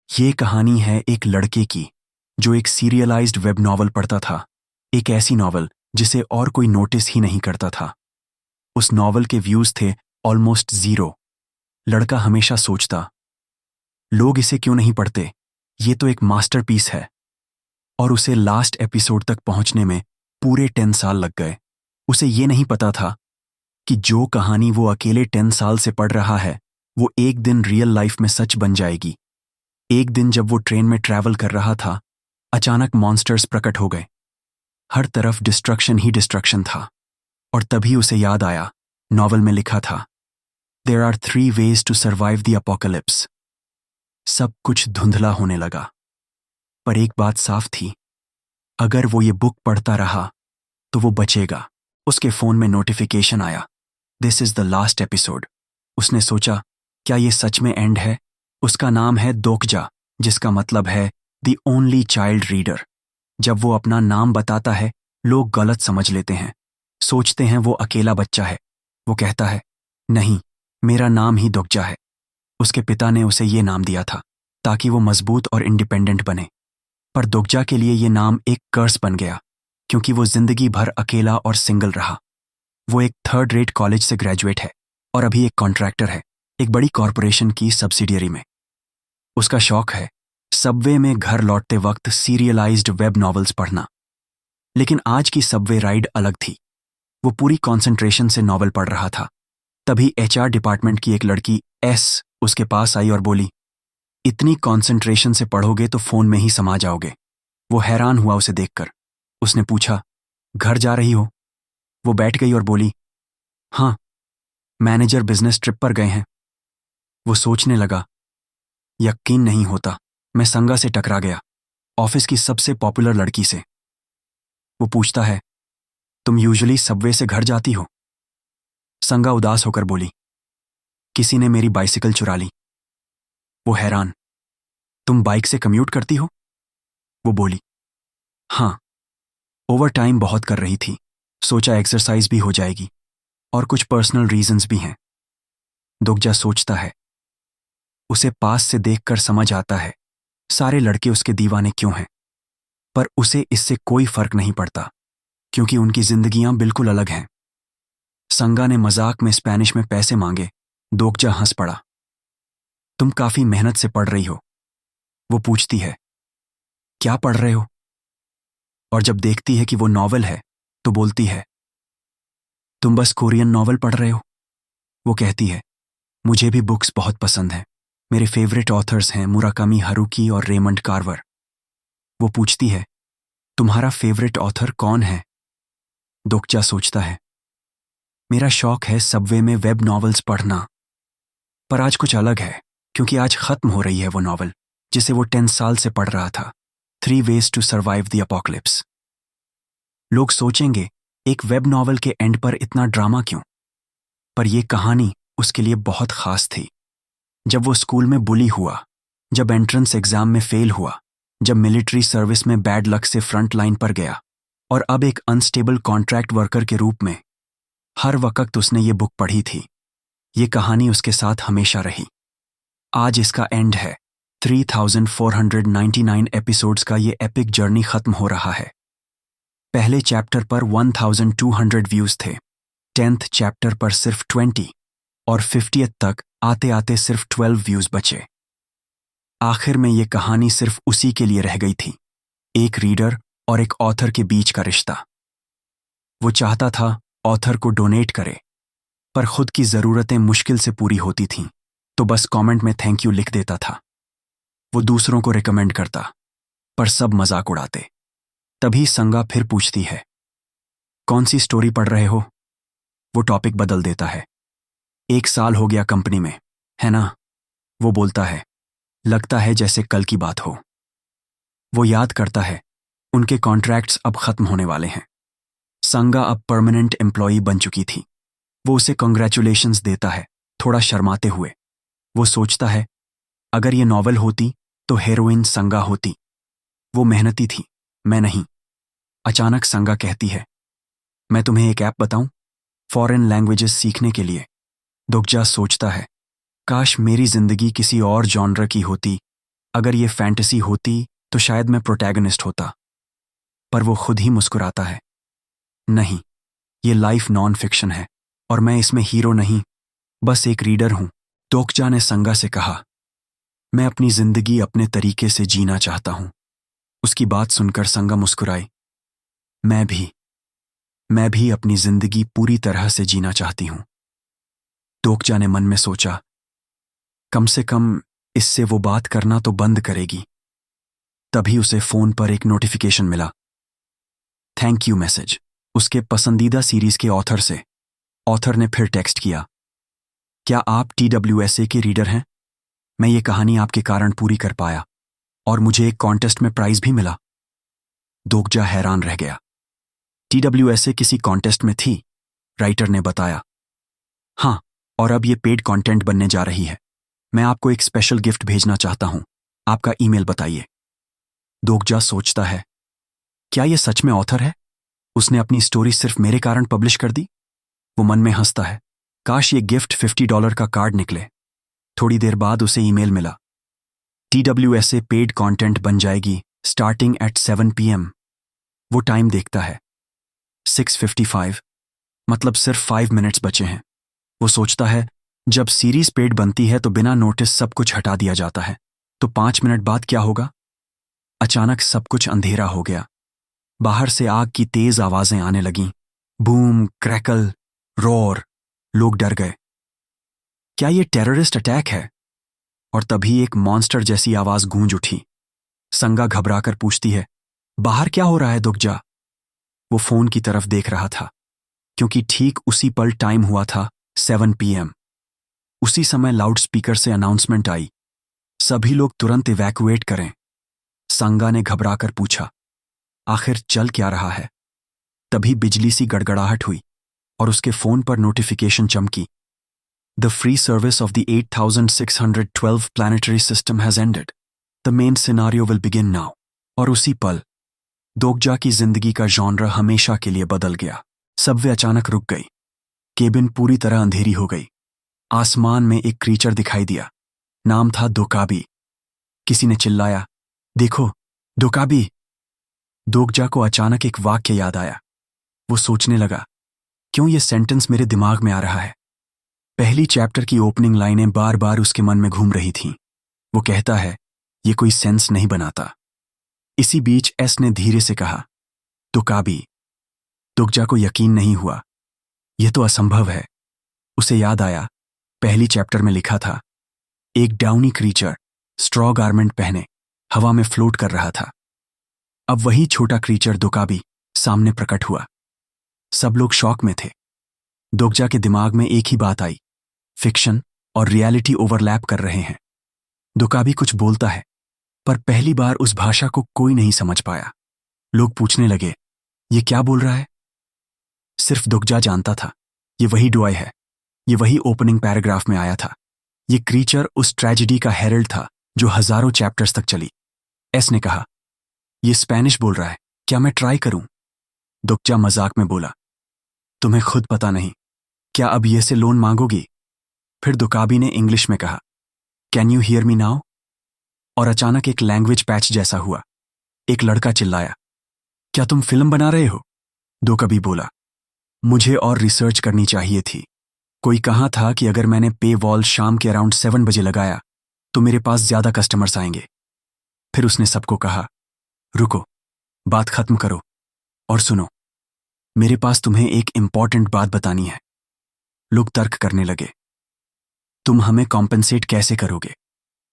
ये कहानी है एक लड़के की जो एक सीरियलाइज्ड वेब नॉवल पढ़ता था। एक ऐसी नॉवल जिसे और कोई नोटिस ही नहीं करता था। उस नॉवल के व्यूज थे ऑलमोस्ट जीरो। लड़का हमेशा सोचता, लोग इसे क्यों नहीं पढ़ते, ये तो एक मास्टरपीस है। और उसे लास्ट एपिसोड तक पहुंचने में पूरे 10 साल लग गए। उसे ये नहीं पता था कि जो कहानी वो अकेले 10 साल से पढ़ रहा है वो एक दिन रियल लाइफ में सच बन जाएगी। एक दिन जब वो ट्रेन में ट्रैवल कर रहा था, अचानक मॉन्स्टर्स प्रकट हो गए। हर तरफ डिस्ट्रक्शन ही डिस्ट्रक्शन था। और तभी उसे याद आया, नॉवल में लिखा था, there are 3 ways to survive the apocalypse. सब कुछ धुंधला होने लगा। पर एक बात साफ थी, अगर वो ये बुक पढ़ता रहा तो वो बचेगा। उसके फोन में नोटिफिकेशन आया, this is the last episode. उसने सोचा, क्या ये सच में एंड है? उसका नाम है दोकजा, जिसका मतलब है द ओनली चाइल्ड रीडर। जब वो अपना नाम बताता है, लोग गलत समझ लेते हैं, सोचते हैं वो अकेला बच्चा है। वो कहता है, नहीं, मेरा नाम ही दोकजा है। उसके पिता ने उसे ये नाम दिया था ताकि वो मजबूत और इंडिपेंडेंट बने। पर दोकजा के लिए ये नाम एक कर्स बन गया, क्योंकि वो जिंदगी भर अकेला और सिंगल रहा। वो एक 3rd रेट कॉलेज से ग्रेजुएट है और अभी एक कॉन्ट्रैक्टर है, एक बड़ी कॉरपोरेशन की सब्सिडियरी में। उसका शौक है सबवे में घर लौटते वक्त सीरियलाइज्ड वेब नॉवेल्स पढ़ना। लेकिन आज की सबवे राइड अलग थी। वो पूरी कॉन्सेंट्रेशन से नॉवल पढ़ रहा था। तभी HR डिपार्टमेंट की एक लड़की एस उसके पास आई और बोली, इतनी कॉन्सेंट्रेशन से पढ़ोगे तो फोन में ही समा जाओगे। वो हैरान हुआ उसे देखकर। उसने पूछा, घर जा रही हो? वो बैठ गई और बोली, हाँ, मैनेजर बिजनेस ट्रिप पर गए हैं। वो सोचने लगा, यकीन नहीं होता, मैं संगा से टकरा गया, ऑफिस की सबसे पॉपुलर लड़की से। वो पूछता है, तुम यूजुअली सबवे से घर जाती हो? संगा उदास होकर बोली, किसी ने मेरी बाइसिकल चुरा ली। वो हैरान, तुम बाइक से कम्यूट करती हो? वो बोली, हाँ, ओवर टाइम बहुत कर रही थी, सोचा एक्सरसाइज भी हो जाएगी और कुछ पर्सनल रीजंस भी हैं। दोकजा सोचता है, उसे पास से देखकर समझ आता है सारे लड़के उसके दीवाने क्यों हैं। पर उसे इससे कोई फर्क नहीं पड़ता, क्योंकि उनकी जिंदगियां बिल्कुल अलग हैं। संगा ने मजाक में स्पेनिश में पैसे मांगे। दोकजा हंस पड़ा। तुम काफी मेहनत से पढ़ रही हो? वो पूछती है, क्या पढ़ रहे हो? और जब देखती है कि वो नॉवल है तो बोलती है, तुम बस कोरियन नॉवल पढ़ रहे हो? वो कहती है, मुझे भी बुक्स बहुत पसंद हैं। मेरे फेवरेट ऑथर्स हैं मुराकामी हारुकी और रेमंड कार्वर। वो पूछती है, तुम्हारा फेवरेट ऑथर कौन है? दोकजा सोचता है, मेरा शौक है सबवे में वेब नॉवेल्स पढ़ना। पर आज कुछ अलग है, क्योंकि आज खत्म हो रही है वो नॉवल जिसे वो 10 साल से पढ़ रहा था, 3 ways to survive the apocalypse. लोग सोचेंगे, एक वेब नॉवल के एंड पर इतना ड्रामा क्यों? पर यह कहानी उसके लिए बहुत खास थी। जब वो स्कूल में बुली हुआ, जब एंट्रेंस एग्जाम में फेल हुआ, जब मिलिट्री सर्विस में बैड लक से फ्रंट लाइन पर गया और अब एक अनस्टेबल कॉन्ट्रैक्ट वर्कर के रूप में, हर वक्त उसने ये बुक पढ़ी थी। ये कहानी उसके साथ हमेशा रही। आज इसका एंड है। 3499 एपिसोड्स का ये एपिक जर्नी खत्म हो रहा है। पहले चैप्टर पर 1200 व्यूज थे, 10th चैप्टर पर सिर्फ 20 और 50th तक आते आते सिर्फ 12 व्यूज बचे। आखिर में ये कहानी सिर्फ उसी के लिए रह गई थी, एक रीडर और एक ऑथर के बीच का रिश्ता। वो चाहता था ऑथर को डोनेट करे, पर खुद की जरूरतें मुश्किल से पूरी होती थीं, तो बस कमेंट में थैंक यू लिख देता था। वो दूसरों को रिकमेंड करता, पर सब मजाक उड़ाते। तभी संगा फिर पूछती है, कौन सी स्टोरी पढ़ रहे हो? वो टॉपिक बदल देता है, 1 साल हो गया कंपनी में, है ना? वो बोलता है, लगता है जैसे कल की बात हो। वो याद करता है, उनके कॉन्ट्रैक्ट्स अब खत्म होने वाले हैं। संगा अब परमानेंट एम्प्लॉई बन चुकी थी। वो उसे कॉन्ग्रेचुलेशंस देता है, थोड़ा शर्माते हुए। वो सोचता है, अगर ये नॉवल होती तो हीरोइन संगा होती। वो मेहनती थी, मैं नहीं। अचानक संगा कहती है, मैं तुम्हें एक ऐप बताऊं, फॉरेन लैंग्वेजेस सीखने के लिए। दोकजा सोचता है, काश मेरी जिंदगी किसी और जॉनर की होती अगर ये फैंटेसी होती तो शायद मैं प्रोटैगनिस्ट होता, पर वो खुद ही मुस्कुराता है। नहीं, ये लाइफ नॉन फिक्शन है और मैं इसमें हीरो नहीं, बस एक रीडर हूं। दोकजा ने संगा से कहा, मैं अपनी जिंदगी अपने तरीके से जीना चाहता हूं। उसकी बात सुनकर संगा मुस्कुराई। मैं भी अपनी जिंदगी पूरी तरह से जीना चाहती हूं। दोकजा ने मन में सोचा, कम से कम इससे वो बात करना तो बंद करेगी। तभी उसे फोन पर एक नोटिफिकेशन मिला, थैंक यू मैसेज, उसके पसंदीदा सीरीज के ऑथर से। ऑथर ने फिर टेक्स्ट किया, क्या आप TWSA के रीडर हैं? मैं ये कहानी आपके कारण पूरी कर पाया और मुझे एक कॉन्टेस्ट में प्राइज भी मिला। दोकजा हैरान रह गया। TWSA किसी कॉन्टेस्ट में थी? राइटर ने बताया। हाँ, और अब ये पेड कंटेंट बनने जा रही है। मैं आपको एक स्पेशल गिफ्ट भेजना चाहता हूं। आपका ईमेल बताइए। दोकजा सोचता है, क्या ये सच में ऑथर है? उसने अपनी स्टोरी सिर्फ मेरे कारण पब्लिश कर दी। वो मन में हंसता है, काश ये गिफ्ट $50 का कार्ड निकले। थोड़ी देर बाद उसे ईमेल मिला, TWSA पेड कंटेंट बन जाएगी स्टार्टिंग एट 7 PM। वो टाइम देखता है, 6:55, मतलब सिर्फ 5 मिनट्स बचे हैं। वो सोचता है, जब सीरीज पेड बनती है तो बिना नोटिस सब कुछ हटा दिया जाता है, तो 5 मिनट बाद क्या होगा? अचानक सब कुछ अंधेरा हो गया। बाहर से आग की तेज आवाजें आने लगीं, बूम, क्रैकल, रोर। लोग डर गए। क्या ये टेररिस्ट अटैक है? और तभी एक मॉन्स्टर जैसी आवाज गूंज उठी। संगा घबराकर पूछती है, बाहर क्या हो रहा है दोकजा? वो फोन की तरफ देख रहा था, क्योंकि ठीक उसी पल टाइम हुआ था 7 PM। उसी समय लाउड स्पीकर से अनाउंसमेंट आई, सभी लोग तुरंत इवैक्यूएट करें। संगा ने घबराकर पूछा, आखिर चल क्या रहा है? तभी बिजली सी गड़गड़ाहट हुई और उसके फोन पर नोटिफिकेशन चमकी, the free service of the 8612 planetary system has ended, the main scenario will begin now. और उसी पल दोकजा की जिंदगी का जॉनर हमेशा के लिए बदल गया। सबवे अचानक रुक गई। केबिन पूरी तरह अंधेरी हो गई। आसमान में एक क्रीचर दिखाई दिया। नाम था दोकाबी। किसी ने चिल्लाया, देखो दोकाबी। दोकजा को अचानक एक वाक्य याद आया। वो सोचने लगा, क्यों ये सेंटेंस मेरे दिमाग में आ रहा है? पहली चैप्टर की ओपनिंग लाइनें बार बार उसके मन में घूम रही थीं। वो कहता है, ये कोई सेंस नहीं बनाता। इसी बीच एस ने धीरे से कहा, दोकाबी। दोकजा को यकीन नहीं हुआ, यह तो असंभव है। उसे याद आया, पहली चैप्टर में लिखा था, एक डाउनी क्रीचर स्ट्रॉ गारमेंट पहने हवा में फ्लोट कर रहा था। अब वही छोटा क्रीचर दोकाबी सामने प्रकट हुआ। सब लोग शॉक में थे। दोकजा के दिमाग में एक ही बात आई, फिक्शन और रियलिटी ओवरलैप कर रहे हैं। दोकाबी कुछ बोलता है, पर पहली बार उस भाषा को कोई नहीं समझ पाया। लोग पूछने लगे, ये क्या बोल रहा है? सिर्फ दोकजा जानता था, ये वही डुआई है, ये वही ओपनिंग पैराग्राफ में आया था। ये क्रीचर उस ट्रेजेडी का हेरल्ड था जो हजारों चैप्टर्स तक चली। एस ने कहा, ये स्पेनिश बोल रहा है, क्या मैं ट्राई करूं? दोकजा मजाक में बोला, तुम्हें खुद पता नहीं, क्या अब ये से लोन मांगोगी? फिर दोकाबी ने इंग्लिश में कहा, can you hear me now? और अचानक एक लैंग्वेज पैच जैसा हुआ। एक लड़का चिल्लाया, क्या तुम फिल्म बना रहे हो? दोकाबी बोला, मुझे और रिसर्च करनी चाहिए थी। कोई कहा था कि अगर मैंने पे वॉल शाम के अराउंड 7 बजे लगाया तो मेरे पास ज्यादा कस्टमर्स आएंगे। फिर उसने सबको कहा, रुको, बात खत्म करो और सुनो, मेरे पास तुम्हें एक इंपॉर्टेंट बात बतानी है। लोग तर्क करने लगे, तुम हमें कॉम्पेंसेट कैसे करोगे?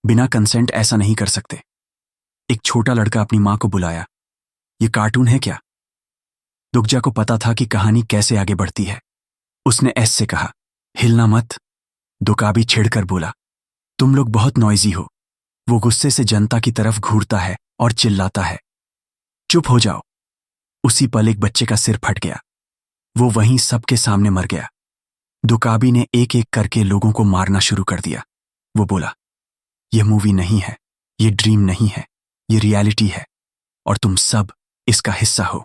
बिना कंसेंट ऐसा नहीं कर सकते। एक छोटा लड़का अपनी मां को बुलाया, ये कार्टून है क्या? दोकजा को पता था कि कहानी कैसे आगे बढ़ती है। उसने एस से कहा, हिलना मत। दोकाबी छिड़कर बोला, तुम लोग बहुत नॉइजी हो। वो गुस्से से जनता की तरफ घूरता है और चिल्लाता है, चुप हो जाओ। उसी पल एक बच्चे का सिर फट गया। वो वहीं सबके सामने मर गया। दोकाबी ने एक एक करके लोगों को मारना शुरू कर दिया। वो बोला, यह मूवी नहीं है, ये ड्रीम नहीं है, ये रियलिटी है और तुम सब इसका हिस्सा हो।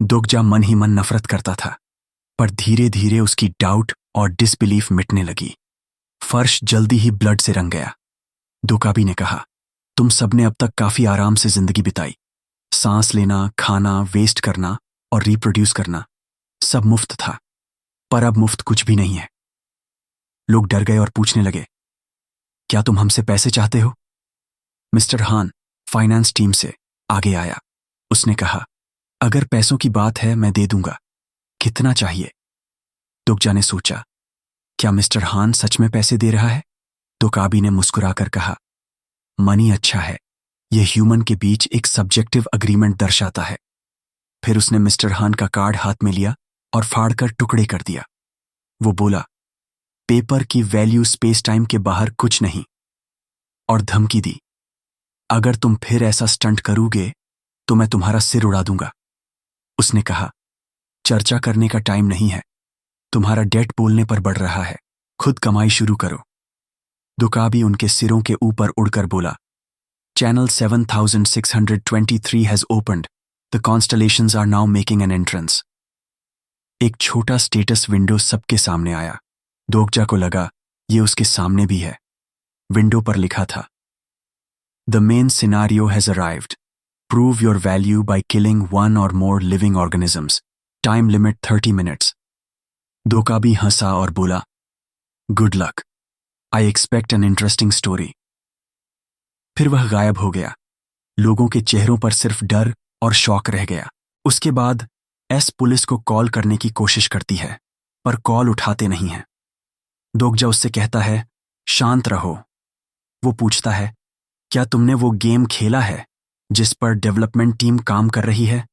दोकजा मन ही मन नफरत करता था, पर धीरे धीरे उसकी डाउट और डिसबिलीफ मिटने लगी। फर्श जल्दी ही ब्लड से रंग गया। दोकाबी ने कहा, तुम सबने अब तक काफी आराम से जिंदगी बिताई। सांस लेना, खाना, वेस्ट करना और रिप्रोड्यूस करना सब मुफ्त था, पर अब मुफ्त कुछ भी नहीं है। लोग डर गए और पूछने लगे, क्या तुम हमसे पैसे चाहते हो? मिस्टर हान फाइनेंस टीम से आगे आया। उसने कहा, अगर पैसों की बात है मैं दे दूंगा। कितना चाहिए? दुगजा ने सोचा, क्या मिस्टर हान सच में पैसे दे रहा है? दोकाबी ने मुस्कुराकर कहा, मनी अच्छा है, यह ह्यूमन के बीच एक सब्जेक्टिव अग्रीमेंट दर्शाता है। फिर उसने मिस्टर हान का कार्ड हाथ में लिया और फाड़कर टुकड़े कर दिया। वो बोला, पेपर की वैल्यू स्पेस टाइम के बाहर कुछ नहीं। और धमकी दी, अगर तुम फिर ऐसा स्टंट करोगे तो मैं तुम्हारा सिर उड़ा दूंगा। उसने कहा, चर्चा करने का टाइम नहीं है, तुम्हारा डेट बोलने पर बढ़ रहा है, खुद कमाई शुरू करो। दुकाबी उनके सिरों के ऊपर उड़कर बोला, channel 7623 has opened, the constellations are now making an entrance. एक छोटा स्टेटस विंडो सबके सामने आया। दोगजा को लगा ये उसके सामने भी है। विंडो पर लिखा था, the main scenario has arrived, prove your value by killing one or more living organisms, time limit 30 minutes. Dokkaebi हंसा और बोला, good luck, I expect an interesting story. फिर वह गायब हो गया। लोगों के चेहरों पर सिर्फ डर और शौक रह गया। उसके बाद पुलिस को कॉल करने की कोशिश करती है, पर कॉल उठाते नहीं हैं। दोगजा उससे कहता है, शांत रहो। वो पूछता है, क्या तुमने वो गेम खेला है जिस पर डेवलपमेंट टीम काम कर रही है?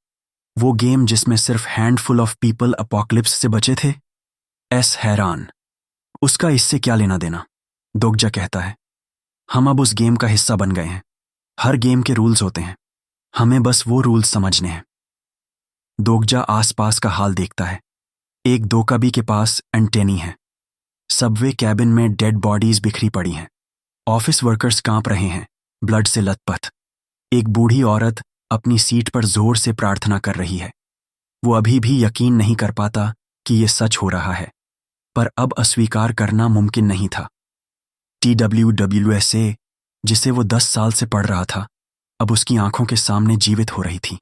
वो गेम जिसमें सिर्फ हैंडफुल ऑफ पीपल अपोकलिप्स से बचे थे? हैरान, उसका इससे क्या लेना देना? दोगजा कहता है, हम अब उस गेम का हिस्सा बन गए हैं। हर गेम के रूल्स होते हैं, हमें बस वो रूल्स समझने हैं। दोगजा आसपास का हाल देखता है। एक दोकाबी के पास एंटेनी है। सबवे कैबिन में डेड बॉडीज बिखरी पड़ी हैं। ऑफिस वर्कर्स कांप रहे हैं, ब्लड से लथपथ। एक बूढ़ी औरत अपनी सीट पर जोर से प्रार्थना कर रही है। वो अभी भी यकीन नहीं कर पाता कि ये सच हो रहा है, पर अब अस्वीकार करना मुमकिन नहीं था। TWWSA, जिसे वो 10 साल से पढ़ रहा था, अब उसकी आंखों के सामने जीवित हो रही थी।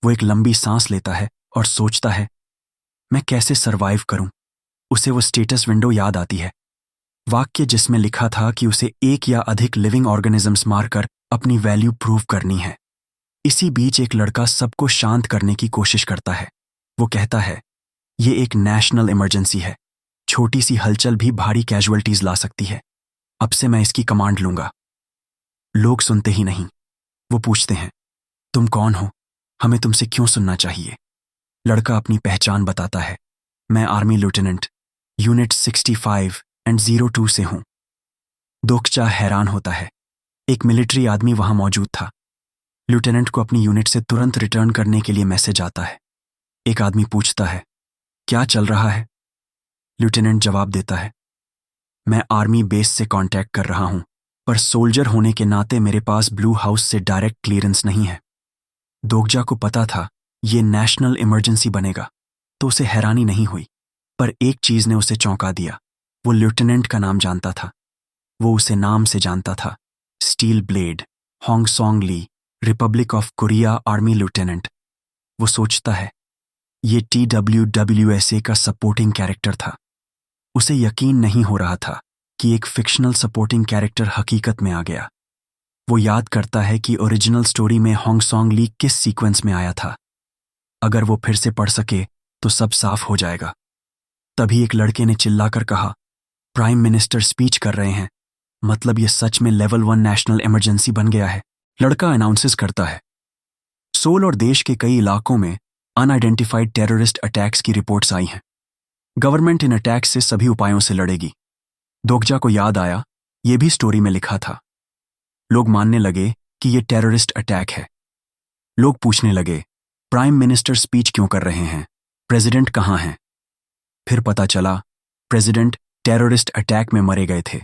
वो एक लंबी सांस लेता है और सोचता है, मैं कैसे सरवाइव करूं? उसे वो स्टेटस विंडो याद आती है, वाक्य जिसमें लिखा था कि उसे एक या अधिक लिविंग ऑर्गेनिजम्स मारकर अपनी वैल्यू प्रूव करनी है। इसी बीच एक लड़का सबको शांत करने की कोशिश करता है। वो कहता है, ये एक नेशनल इमरजेंसी है, छोटी सी हलचल भी भारी कैजुअल्टीज ला सकती है। अब से मैं इसकी कमांड लूंगा। लोग सुनते ही नहीं। वो पूछते हैं, तुम कौन हो? हमें तुमसे क्यों सुनना चाहिए? लड़का अपनी पहचान बताता है, मैं आर्मी लेफ्टिनेंट यूनिट 65 एंड 02 से हूं। दोगजा हैरान होता है। एक मिलिट्री आदमी वहां मौजूद था। लेफ्टिनेंट को अपनी यूनिट से तुरंत रिटर्न करने के लिए मैसेज आता है। एक आदमी पूछता है, क्या चल रहा है? लेफ्टिनेंट जवाब देता है, मैं आर्मी बेस से कांटेक्ट कर रहा हूं, पर सोल्जर होने के नाते मेरे पास ब्लू हाउस से डायरेक्ट क्लियरेंस नहीं है। दोगजा को पता था ये नेशनल इमरजेंसी बनेगा, तो उसे हैरानी नहीं हुई, पर एक चीज ने उसे चौंका दिया। वो लेफ्टिनेंट का नाम जानता था। वो उसे नाम से जानता था, steel blade, Hong Song Li, Republic of Korea army lieutenant. वो सोचता है, ये TWWSA का सपोर्टिंग कैरेक्टर था। उसे यकीन नहीं हो रहा था कि एक फिक्शनल सपोर्टिंग कैरेक्टर हकीकत में आ गया। वो याद करता है कि ओरिजिनल स्टोरी में होंग सोंग ली किस सीक्वेंस में आया था। अगर वो फिर से पढ़ सके तो सब साफ हो जाएगा। तभी एक लड़के ने चिल्लाकर कहा, प्राइम मिनिस्टर स्पीच कर रहे हैं, मतलब ये सच में लेवल 1 नेशनल इमरजेंसी बन गया है। लड़का अनाउंसेस करता है, सोल और देश के कई इलाकों में अनआइडेंटिफाइड टेररिस्ट अटैक्स की रिपोर्ट्स आई हैं। गवर्नमेंट इन अटैक्स से सभी उपायों से लड़ेगी। दोगजा को याद आया, ये भी स्टोरी में लिखा था। लोग मानने लगे कि ये टेररिस्ट अटैक है। लोग पूछने लगे, प्राइम मिनिस्टर स्पीच क्यों कर रहे हैं? प्रेसिडेंट कहाँ हैं? फिर पता चला, प्रेसिडेंट टेररिस्ट अटैक में मरे गए थे।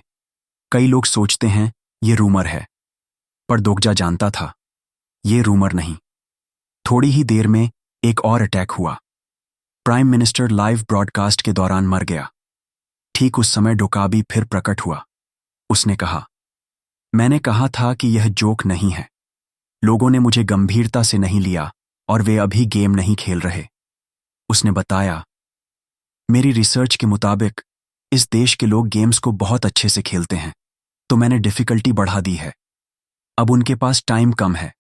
कई लोग सोचते हैं ये रूमर है, पर दोगजा जानता था ये रूमर नहीं। थोड़ी ही देर में एक और अटैक हुआ। प्राइम मिनिस्टर लाइव ब्रॉडकास्ट के दौरान मर गया। ठीक उस समय डोकाबी फिर प्रकट हुआ। उसने कहा, मैंने कहा था कि यह जोक नहीं है। लोगों ने मुझे गंभीरता से नहीं लिया और वे अभी गेम नहीं खेल रहे। उसने बताया, मेरी रिसर्च के मुताबिक इस देश के लोग गेम्स को बहुत अच्छे से खेलते हैं, तो मैंने डिफ़िकल्टी बढ़ा दी है। अब उनके पास टाइम कम है।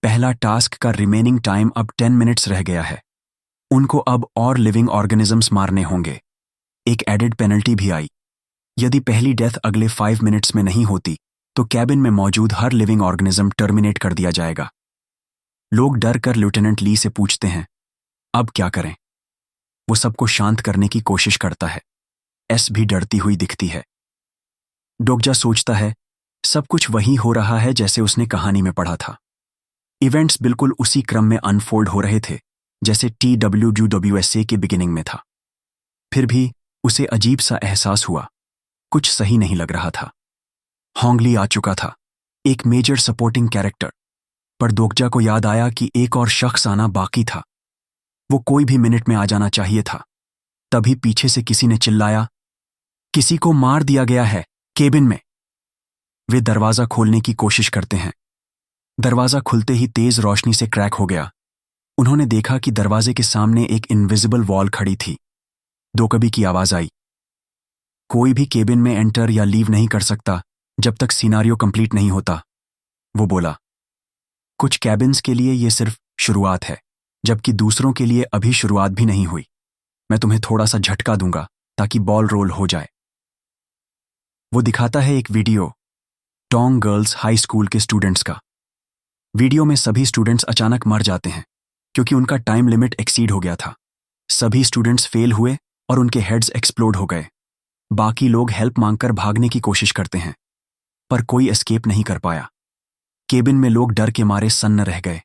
पहला टास्क का रिमेनिंग टाइम अब 10 मिनट्स रह गया है। उनको अब और लिविंग ऑर्गेनिजम्स मारने होंगे। एक एडेड पेनल्टी भी आई। यदि पहली डेथ अगले 5 मिनट्स में नहीं होती तो कैबिन में मौजूद हर लिविंग ऑर्गेनिज्म टर्मिनेट कर दिया जाएगा। लोग डर कर लेफ्टिनेंट ली से पूछते हैं, अब क्या करें? वो सबको शांत करने की कोशिश करता है। एस भी डरती हुई दिखती है। डोगजा सोचता है, सब कुछ वही हो रहा है जैसे उसने कहानी में पढ़ा था। इवेंट्स बिल्कुल उसी क्रम में अनफोल्ड हो रहे थे जैसे TWWSA के बिगिनिंग में था। फिर भी उसे अजीब सा एहसास हुआ, कुछ सही नहीं लग रहा था। होंगली आ चुका था, एक मेजर सपोर्टिंग कैरेक्टर, पर दोगजा को याद आया कि एक और शख्स आना बाकी था। वो कोई भी मिनट में आ जाना चाहिए था। तभी पीछे से किसी ने चिल्लाया, किसी को मार दिया गया है केबिन में। वे दरवाजा खोलने की कोशिश करते हैं। दरवाजा खुलते ही तेज रोशनी से क्रैक हो गया। उन्होंने देखा कि दरवाजे के सामने एक इनविजिबल वॉल खड़ी थी। दोकबी की आवाज आई, कोई भी केबिन में एंटर या लीव नहीं कर सकता जब तक सिनारियो कंप्लीट नहीं होता। वो बोला, कुछ कैबिन्स के लिए यह सिर्फ शुरुआत है, जबकि दूसरों के लिए अभी शुरुआत भी नहीं हुई। मैं तुम्हें थोड़ा सा झटका दूंगा ताकि बॉल रोल हो जाए। वो दिखाता है एक video Tong girls high school के स्टूडेंट्स का। वीडियो में सभी स्टूडेंट्स अचानक मर जाते हैं क्योंकि उनका टाइम लिमिट एक्सीड हो गया था। सभी स्टूडेंट्स फेल हुए और उनके हेड्स एक्सप्लोड हो गए। बाकी लोग हेल्प मांगकर भागने की कोशिश करते हैं, पर कोई एस्केप नहीं कर पाया। केबिन में लोग डर के मारे सन्न रह गए।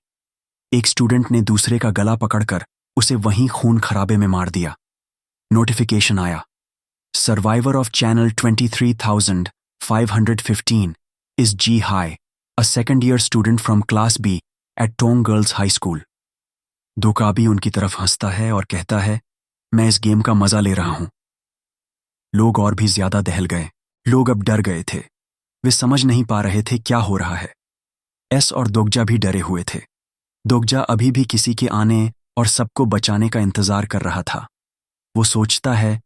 एक स्टूडेंट ने दूसरे का गला पकड़कर उसे वहीं खून खराबे में मार दिया। नोटिफिकेशन आया, survivor of channel 23,515 is Ji Hye, a second year student from class B at Tong girls high school. Dokkaebi उनकी तरफ हंसता है और कहता है, मैं इस गेम का मजा ले रहा हूं। लोग और भी ज्यादा दहल गए। लोग अब डर गए थे। वे समझ नहीं पा रहे थे क्या हो रहा है। एस और दोगजा भी डरे हुए थे। दोगजा अभी भी किसी के आने और सबको बचाने का इंतजार कर रहा था। वो सोचता है,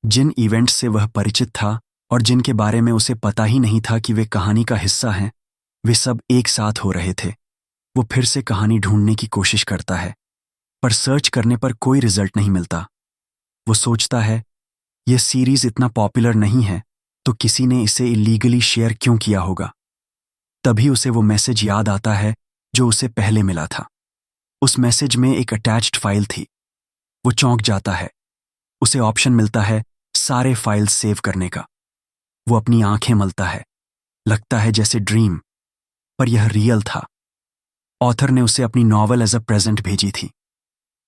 जिन इवेंट्स से वह परिचित था और जिनके बारे में उसे पता ही नहीं था कि वे कहानी का हिस्सा हैं, वे सब एक साथ हो रहे थे। वो फिर से कहानी ढूंढने की कोशिश करता है, पर सर्च करने पर कोई रिजल्ट नहीं मिलता। वो सोचता है, यह सीरीज इतना पॉपुलर नहीं है तो किसी ने इसे इलीगली शेयर क्यों किया होगा। तभी उसे वो मैसेज याद आता है जो उसे पहले मिला था। उस मैसेज में एक अटैच्ड फाइल थी। वो चौंक जाता है। उसे ऑप्शन मिलता है सारे फाइल्स सेव करने का। वो अपनी आंखें मलता है। लगता है जैसे ड्रीम, पर यह रियल था। ऑथर ने उसे अपनी नॉवल एज अ प्रेजेंट भेजी थी।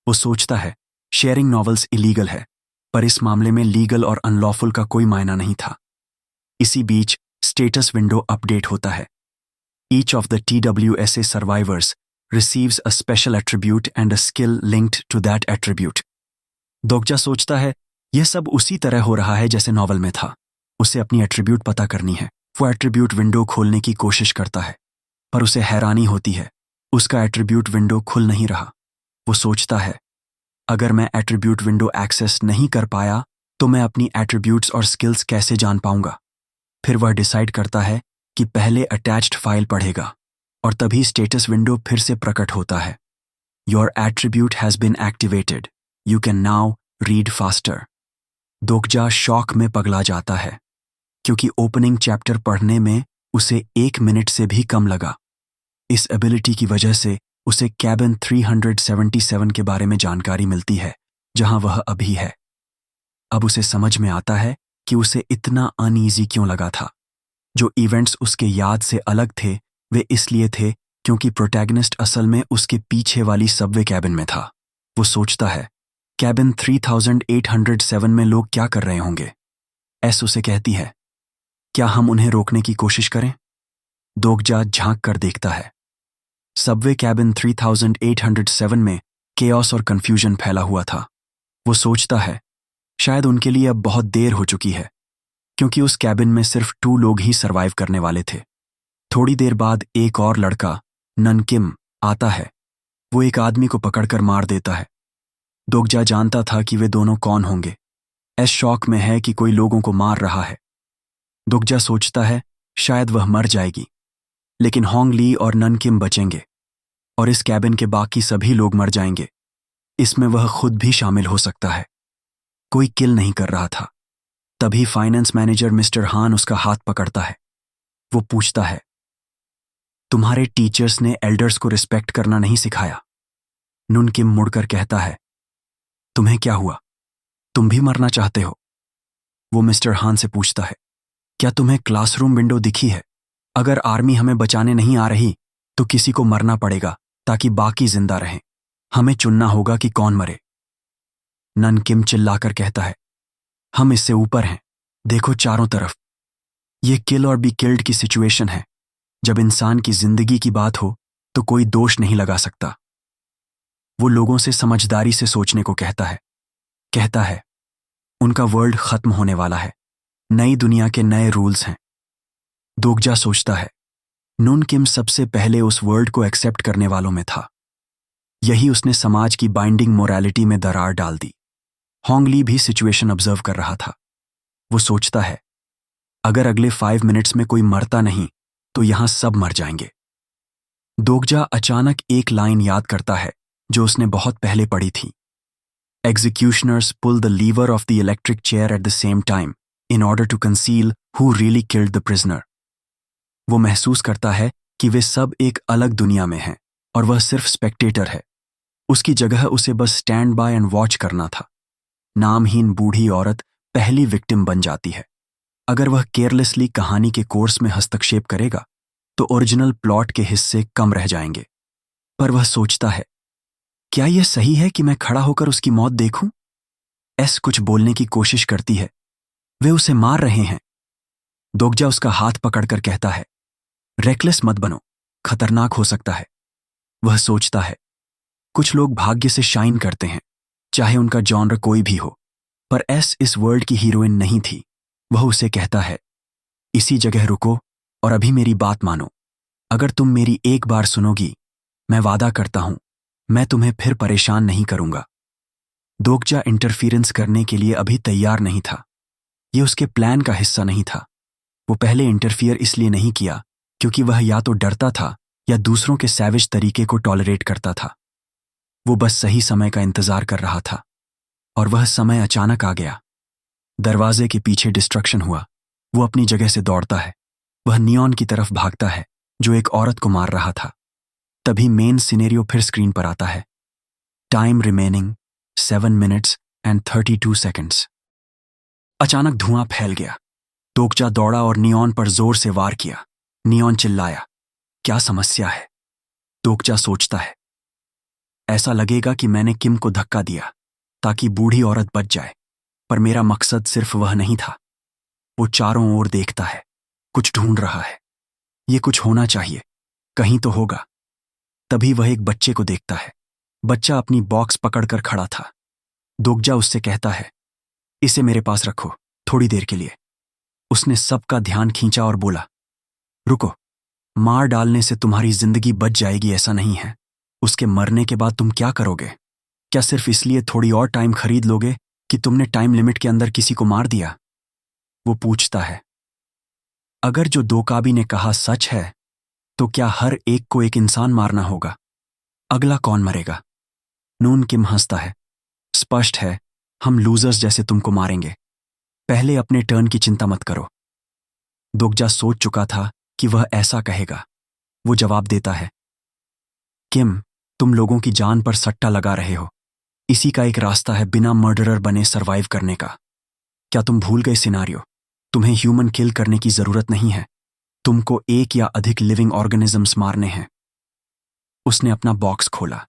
वो सोचता है, शेयरिंग नॉवेल्स इलीगल है, पर इस मामले में लीगल और अनलॉफुल का कोई मायना नहीं था। इसी बीच स्टेटस विंडो अपडेट होता है। Each of the TWSA survivors receives a special attribute and a skill linked to that attribute. दोगजा सोचता है, यह सब उसी तरह हो रहा है जैसे नॉवल में था। उसे अपनी एट्रीब्यूट पता करनी है। वो एट्रीब्यूट विंडो खोलने की कोशिश करता है, पर उसे हैरानी होती है। उसका एट्रीब्यूट विंडो खुल नहीं रहा। वो सोचता है, अगर मैं एट्रीब्यूट विंडो एक्सेस नहीं कर पाया तो मैं अपनी एट्रीब्यूट्स और स्किल्स कैसे जान पाऊंगा। फिर वह डिसाइड करता है कि पहले अटैच्ड फाइल पढ़ेगा और तभी स्टेटस विंडो फिर से प्रकट होता है। Your attribute has been activated, you can now read faster. Dokja shock में पगला जाता है क्योंकि ओपनिंग चैप्टर पढ़ने में उसे 1 मिनट से भी कम लगा। इस एबिलिटी की वजह से उसे कैबिन 377 के बारे में जानकारी मिलती है जहां वह अभी है। अब उसे समझ में आता है कि उसे इतना अनईजी क्यों लगा था। जो इवेंट्स उसके याद से अलग थे वे इसलिए थे क्योंकि प्रोटैगनिस्ट असल में उसके पीछे वाली सबवे कैबिन में था। वो सोचता है, कैबिन 3807 में लोग क्या कर रहे होंगे। एस उसे कहती है, क्या हम उन्हें रोकने की कोशिश करें? दोगजा झांक कर देखता है। सबवे कैबिन 3807 में केओस और कंफ्यूजन फैला हुआ था। वो सोचता है, शायद उनके लिए अब बहुत देर हो चुकी है, क्योंकि उस कैबिन में सिर्फ 2 लोग ही सरवाइव करने वाले थे। थोड़ी देर बाद एक और लड़का ननकिम आता है। वो एक आदमी को पकड़कर मार देता है। दोगजा जानता था कि वे दोनों कौन होंगे। ऐस शौक में है कि कोई लोगों को मार रहा है। दोगजा सोचता है शायद वह मर जाएगी, लेकिन होंग ली और ननकिम बचेंगे और इस कैबिन के बाकी सभी लोग मर जाएंगे। इसमें वह खुद भी शामिल हो सकता है। कोई किल नहीं कर रहा था। तभी फाइनेंस मैनेजर मिस्टर हान उसका हाथ पकड़ता है। वो पूछता है, तुम्हारे टीचर्स ने एल्डर्स को रिस्पेक्ट करना नहीं सिखाया? ननकिम मुड़कर कहता है, तुम्हें क्या हुआ? तुम भी मरना चाहते हो? वो मिस्टर हान से पूछता है, क्या तुम्हें क्लासरूम विंडो दिखी है? अगर आर्मी हमें बचाने नहीं आ रही तो किसी को मरना पड़ेगा ताकि बाकी जिंदा रहें। हमें चुनना होगा कि कौन मरे। ननकिम चिल्लाकर कहता है, हम इससे ऊपर हैं। देखो चारों तरफ। ये किल और बी किल्ड की सिचुएशन है। जब इंसान की जिंदगी की बात हो तो कोई दोष नहीं लगा सकता। वो लोगों से समझदारी से सोचने को कहता है उनका वर्ल्ड खत्म होने वाला है। नई दुनिया के नए रूल्स हैं। दोगजा सोचता है, ननकिम सबसे पहले उस वर्ल्ड को एक्सेप्ट करने वालों में था। यही उसने समाज की बाइंडिंग मोरालिटी में दरार डाल दी। होंग ली भी सिचुएशन ऑब्जर्व कर रहा था। वो सोचता है, अगर अगले 5 मिनट्स में कोई मरता नहीं तो यहां सब मर जाएंगे। दोगजा अचानक एक लाइन याद करता है जो उसने बहुत पहले पढ़ी थी। Executioners pull the lever of the electric chair at the same time in order to conceal who really killed the prisoner. वो महसूस करता है कि वे सब एक अलग दुनिया में हैं और वह सिर्फ स्पेक्टेटर है। उसकी जगह उसे bus stand by and watch करना था। नामहीन बूढ़ी औरत पहली विक्टिम बन जाती है। अगर वह केयरलेसली कहानी के कोर्स में हस्तक्षेप करेगा तो ओरिजिनल प्लॉट के हिस्से कम रह जाएंगे। पर वह सोचता है, क्या यह सही है कि मैं खड़ा होकर उसकी मौत देखूं? एस कुछ बोलने की कोशिश करती है। वे उसे मार रहे हैं। दोगजा उसका हाथ पकड़कर कहता है, रेकलेस मत बनो, खतरनाक हो सकता है। वह सोचता है, कुछ लोग भाग्य से शाइन करते हैं, चाहे उनका जॉनर कोई भी हो। पर एस इस वर्ल्ड की हीरोइन नहीं थी। वह उसे कहता है, इसी जगह रुको और अभी मेरी बात मानो। अगर तुम मेरी एक बार सुनोगी, मैं वादा करता हूं मैं तुम्हें फिर परेशान नहीं करूंगा। दोगजा इंटरफियरेंस करने के लिए अभी तैयार नहीं था। यह उसके प्लान का हिस्सा नहीं था। वो पहले इंटरफियर इसलिए नहीं किया क्योंकि वह या तो डरता था या दूसरों के सैविज तरीके को टॉलरेट करता था। वो बस सही समय का इंतजार कर रहा था और वह समय अचानक आ गया। दरवाजे के पीछे डिस्ट्रक्शन हुआ। वो अपनी जगह से दौड़ता है। वह नियॉन की तरफ भागता है जो एक औरत को मार रहा था। तभी मेन सिनेरियो फिर स्क्रीन पर आता है। Time remaining 7 minutes and 32 seconds. अचानक धुआं फैल गया। दोगजा दौड़ा और नियॉन पर जोर से वार किया। नियॉन चिल्लाया, क्या समस्या है? दोगजा सोचता है, ऐसा लगेगा कि मैंने किम को धक्का दिया ताकि बूढ़ी औरत बच जाए, पर मेरा मकसद सिर्फ वह नहीं था। वो चारों ओर देखता है, कुछ ढूंढ रहा है। ये कुछ होना चाहिए, कहीं तो होगा। तभी वह एक बच्चे को देखता है। बच्चा अपनी बॉक्स पकड़कर खड़ा था। दोगजा उससे कहता है, इसे मेरे पास रखो थोड़ी देर के लिए। उसने सबका ध्यान खींचा और बोला, रुको, मार डालने से तुम्हारी जिंदगी बच जाएगी ऐसा नहीं है। उसके मरने के बाद तुम क्या करोगे? क्या सिर्फ इसलिए थोड़ी और टाइम खरीद लोगे कि तुमने टाइम लिमिट के अंदर किसी को मार दिया? वो पूछता है, अगर जो दोकाबी ने कहा सच है तो क्या हर एक को एक इंसान मारना होगा? अगला कौन मरेगा? ननकिम हंसता है, स्पष्ट है हम लूजर्स जैसे तुमको मारेंगे। पहले अपने टर्न की चिंता मत करो। दोगजा सोच चुका था कि वह ऐसा कहेगा। वो जवाब देता है, किम, तुम लोगों की जान पर सट्टा लगा रहे हो। इसी का एक रास्ता है बिना मर्डरर बने सरवाइव करने का। क्या तुम भूल गए सिनारियो? तुम्हें ह्यूमन किल करने की जरूरत नहीं है। तुमको एक या अधिक लिविंग ऑर्गेनिजम्स मारने हैं। उसने अपना बॉक्स खोला।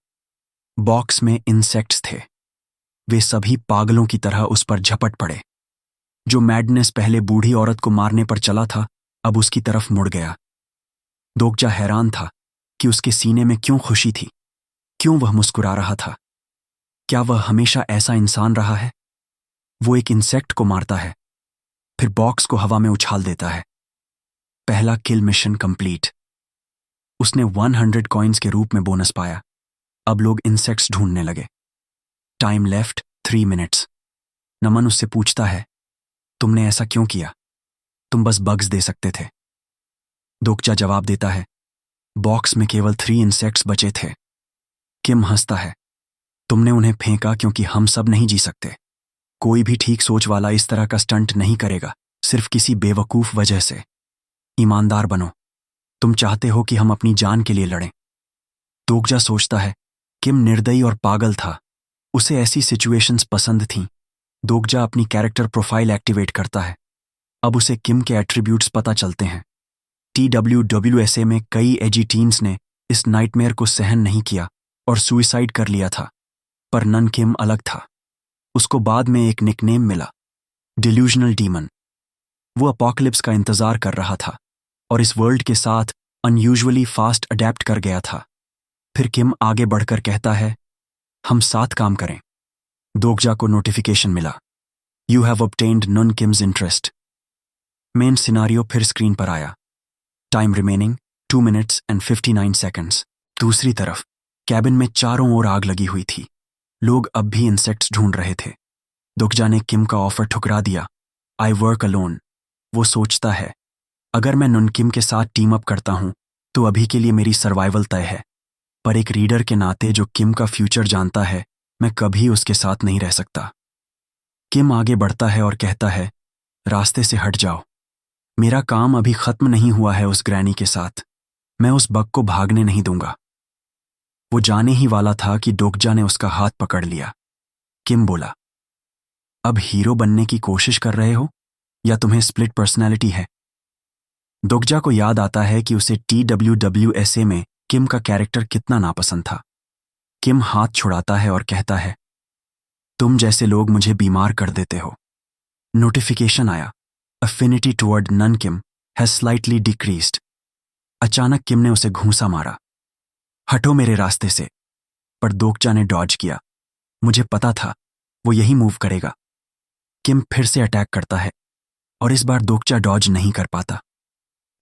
बॉक्स में इंसेक्ट्स थे। वे सभी पागलों की तरह उस पर झपट पड़े। जो मैडनेस पहले बूढ़ी औरत को मारने पर चला था, अब उसकी तरफ मुड़ गया। दोगजा हैरान था कि उसके सीने में क्यों खुशी थी, क्यों वह मुस्कुरा रहा था। क्या वह हमेशा ऐसा इंसान रहा है? वो एक इंसेक्ट को मारता है, फिर बॉक्स को हवा में उछाल देता है। पहला किल मिशन कंप्लीट। उसने 100 कॉइन्स के रूप में बोनस पाया। अब लोग इंसेक्ट्स ढूंढने लगे। Time left 3 minutes. नमन उससे पूछता है, तुमने ऐसा क्यों किया? तुम बस बग्स दे सकते थे। दोकजा जवाब देता है, बॉक्स में केवल 3 इंसेक्ट्स बचे थे। किम हंसता है, तुमने उन्हें फेंका क्योंकि हम सब नहीं जी सकते। कोई भी ठीक सोच वाला इस तरह का स्टंट नहीं करेगा, सिर्फ किसी बेवकूफ वजह से। ईमानदार बनो। तुम चाहते हो कि हम अपनी जान के लिए लड़ें। दोकजा सोचता है, किम निर्दयी और पागल था। उसे ऐसी सिचुएशंस पसंद थीं। दोकजा अपनी कैरेक्टर प्रोफाइल एक्टिवेट करता है। अब उसे किम के एट्रीब्यूट्स पता चलते हैं। TWWSA में कई एजी टीन्स ने इस नाइटमेयर को सहन नहीं किया और सुइसाइड कर लिया था, पर नन किम अलग था। उसको बाद में एक निकनेम मिला, डिल्यूजनल डीमन। वो अपॉकलिप्स का इंतजार कर रहा था और इस वर्ल्ड के साथ अनयूजुअली फास्ट अडेप्ट कर गया था। फिर किम आगे बढ़कर कहता है, हम साथ काम करें। दोकजा को नोटिफिकेशन मिला, you have obtained Nun Kim's interest. Main scenario फिर स्क्रीन पर आया। Time remaining 2 minutes and 59 seconds. दूसरी तरफ कैबिन में चारों ओर आग लगी हुई थी। लोग अब भी इंसेक्ट्स ढूंढ रहे थे। दोकजा ने किम का ऑफर ठुकरा दिया, आई वर्क अलोन। वो सोचता है, अगर मैं नुनकिम के साथ टीम अप करता हूं तो अभी के लिए मेरी सर्वाइवल तय है, पर एक रीडर के नाते जो किम का फ्यूचर जानता है, मैं कभी उसके साथ नहीं रह सकता। किम आगे बढ़ता है और कहता है, रास्ते से हट जाओ। मेरा काम अभी खत्म नहीं हुआ है उस ग्रैनी के साथ। मैं उस बग को भागने नहीं दूंगा। वो जाने ही वाला था कि दोकजा ने उसका हाथ पकड़ लिया। किम बोला, अब हीरो बनने की कोशिश कर रहे हो या तुम्हें स्प्लिट पर्सनैलिटी है? दोकजा को याद आता है कि उसे TWWSA में किम का कैरेक्टर कितना नापसंद था। किम हाथ छुड़ाता है और कहता है, तुम जैसे लोग मुझे बीमार कर देते हो। नोटिफिकेशन आया, affinity toward Nun Kim has slightly decreased. अचानक किम ने उसे घूंसा मारा, हटो मेरे रास्ते से। पर दोकजा ने डॉज किया। मुझे पता था वो यही मूव करेगा। किम फिर से अटैक करता है और इस बार दोकजा डॉज नहीं कर पाता।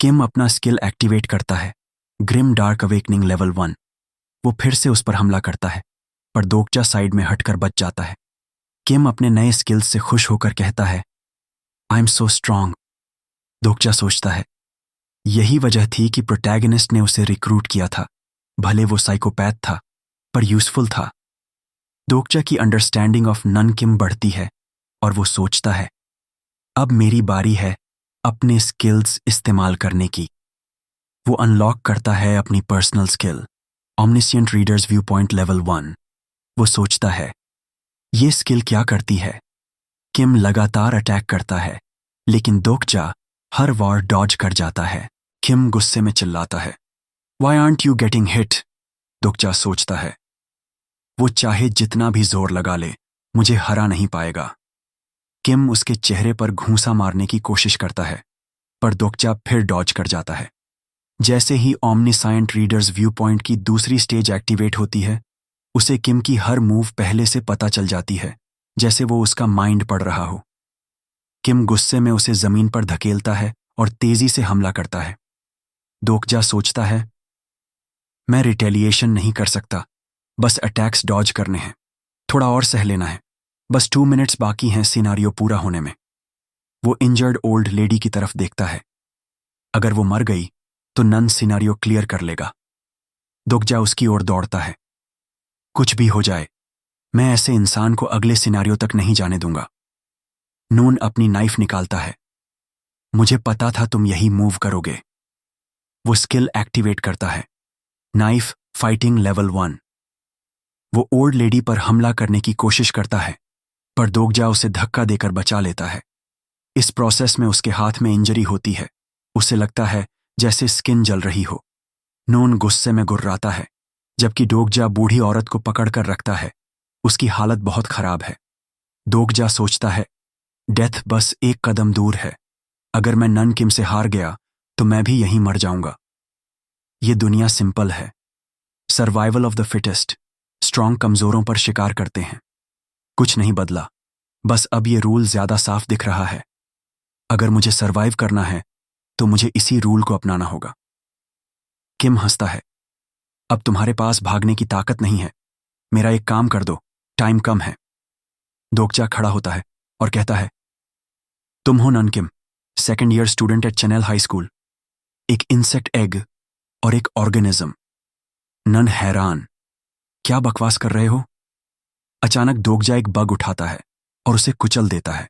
किम अपना स्किल एक्टिवेट करता है, ग्रिम डार्क अवेकनिंग लेवल 1। वो फिर से उस पर हमला करता है, पर दोकजा साइड में हटकर बच जाता है। किम अपने नए स्किल्स से खुश होकर कहता है, आई एम सो स्ट्रांग। दोकजा सोचता है, यही वजह थी कि प्रोटैगनिस्ट ने उसे रिक्रूट किया था। भले वो साइकोपैथ था, पर यूजफुल था। दोकजा की अंडरस्टैंडिंग ऑफ नन किम बढ़ती है और वो सोचता है, अब मेरी बारी है अपने स्किल्स इस्तेमाल करने की। वो अनलॉक करता है अपनी personal skill, omniscient readers viewpoint level 1। वो सोचता है, ये स्किल क्या करती है? किम लगातार अटैक करता है, लेकिन दोकजा हर वार डॉज कर जाता है। किम गुस्से में चिल्लाता है, Why aren't you getting hit? दोकजा सोचता है, वो चाहे जितना भी जोर लगा ले, मुझे हरा नहीं पाएगा। किम उसके चेहरे पर घूंसा मारने की कोशिश करता है, पर दोकजा फिर डॉज कर जाता है। जैसे ही ऑमनिसाइंट रीडर्स व्यू पॉइंट की दूसरी स्टेज एक्टिवेट होती है, उसे किम की हर मूव पहले से पता चल जाती है, जैसे वो उसका माइंड पढ़ रहा हो। किम गुस्से में उसे जमीन पर धकेलता है और तेजी से हमला करता है। दोकजा सोचता है, मैं रिटेलिएशन नहीं कर सकता, बस अटैक्स डॉज करने हैं। थोड़ा और सह लेना है, बस 2 मिनट्स बाकी हैं सिनारियो पूरा होने में। वो इंजर्ड ओल्ड लेडी की तरफ देखता है। अगर वो मर गई तो नन सिनारियो क्लियर कर लेगा। दोकजा उसकी ओर दौड़ता है। कुछ भी हो जाए, मैं ऐसे इंसान को अगले सिनारियो तक नहीं जाने दूंगा। नून अपनी नाइफ निकालता है। मुझे पता था तुम यही मूव करोगे। वो स्किल एक्टिवेट करता है, नाइफ फाइटिंग लेवल 1। वो ओल्ड लेडी पर हमला करने की कोशिश करता है, पर दोकजा उसे धक्का देकर बचा लेता है। इस प्रोसेस में उसके हाथ में इंजरी होती है। उसे लगता है जैसे स्किन जल रही हो। नून गुस्से में गुर्राता है, जबकि दोकजा बूढ़ी औरत को पकड़कर रखता है। उसकी हालत बहुत खराब है। दोकजा सोचता है, डेथ बस एक कदम दूर है। अगर मैं नन किम से हार गया तो मैं भी यहीं मर जाऊंगा। ये दुनिया सिंपल है, survival of the fittest. Strong कमजोरों पर शिकार करते हैं। कुछ नहीं बदला, बस अब ये रूल ज्यादा साफ दिख रहा है। अगर मुझे सर्वाइव करना है तो मुझे इसी रूल को अपनाना होगा। किम हंसता है। अब तुम्हारे पास भागने की ताकत नहीं है, मेरा एक काम कर दो, टाइम कम है। दोगजा खड़ा होता है और कहता है, तुम हो Nun Kim, second year student at channel high school, एक इंसेक्ट एग और एक ऑर्गेनिज्म। नन हैरान, क्या बकवास कर रहे हो? अचानक दोगजा एक बग उठाता है और उसे कुचल देता है।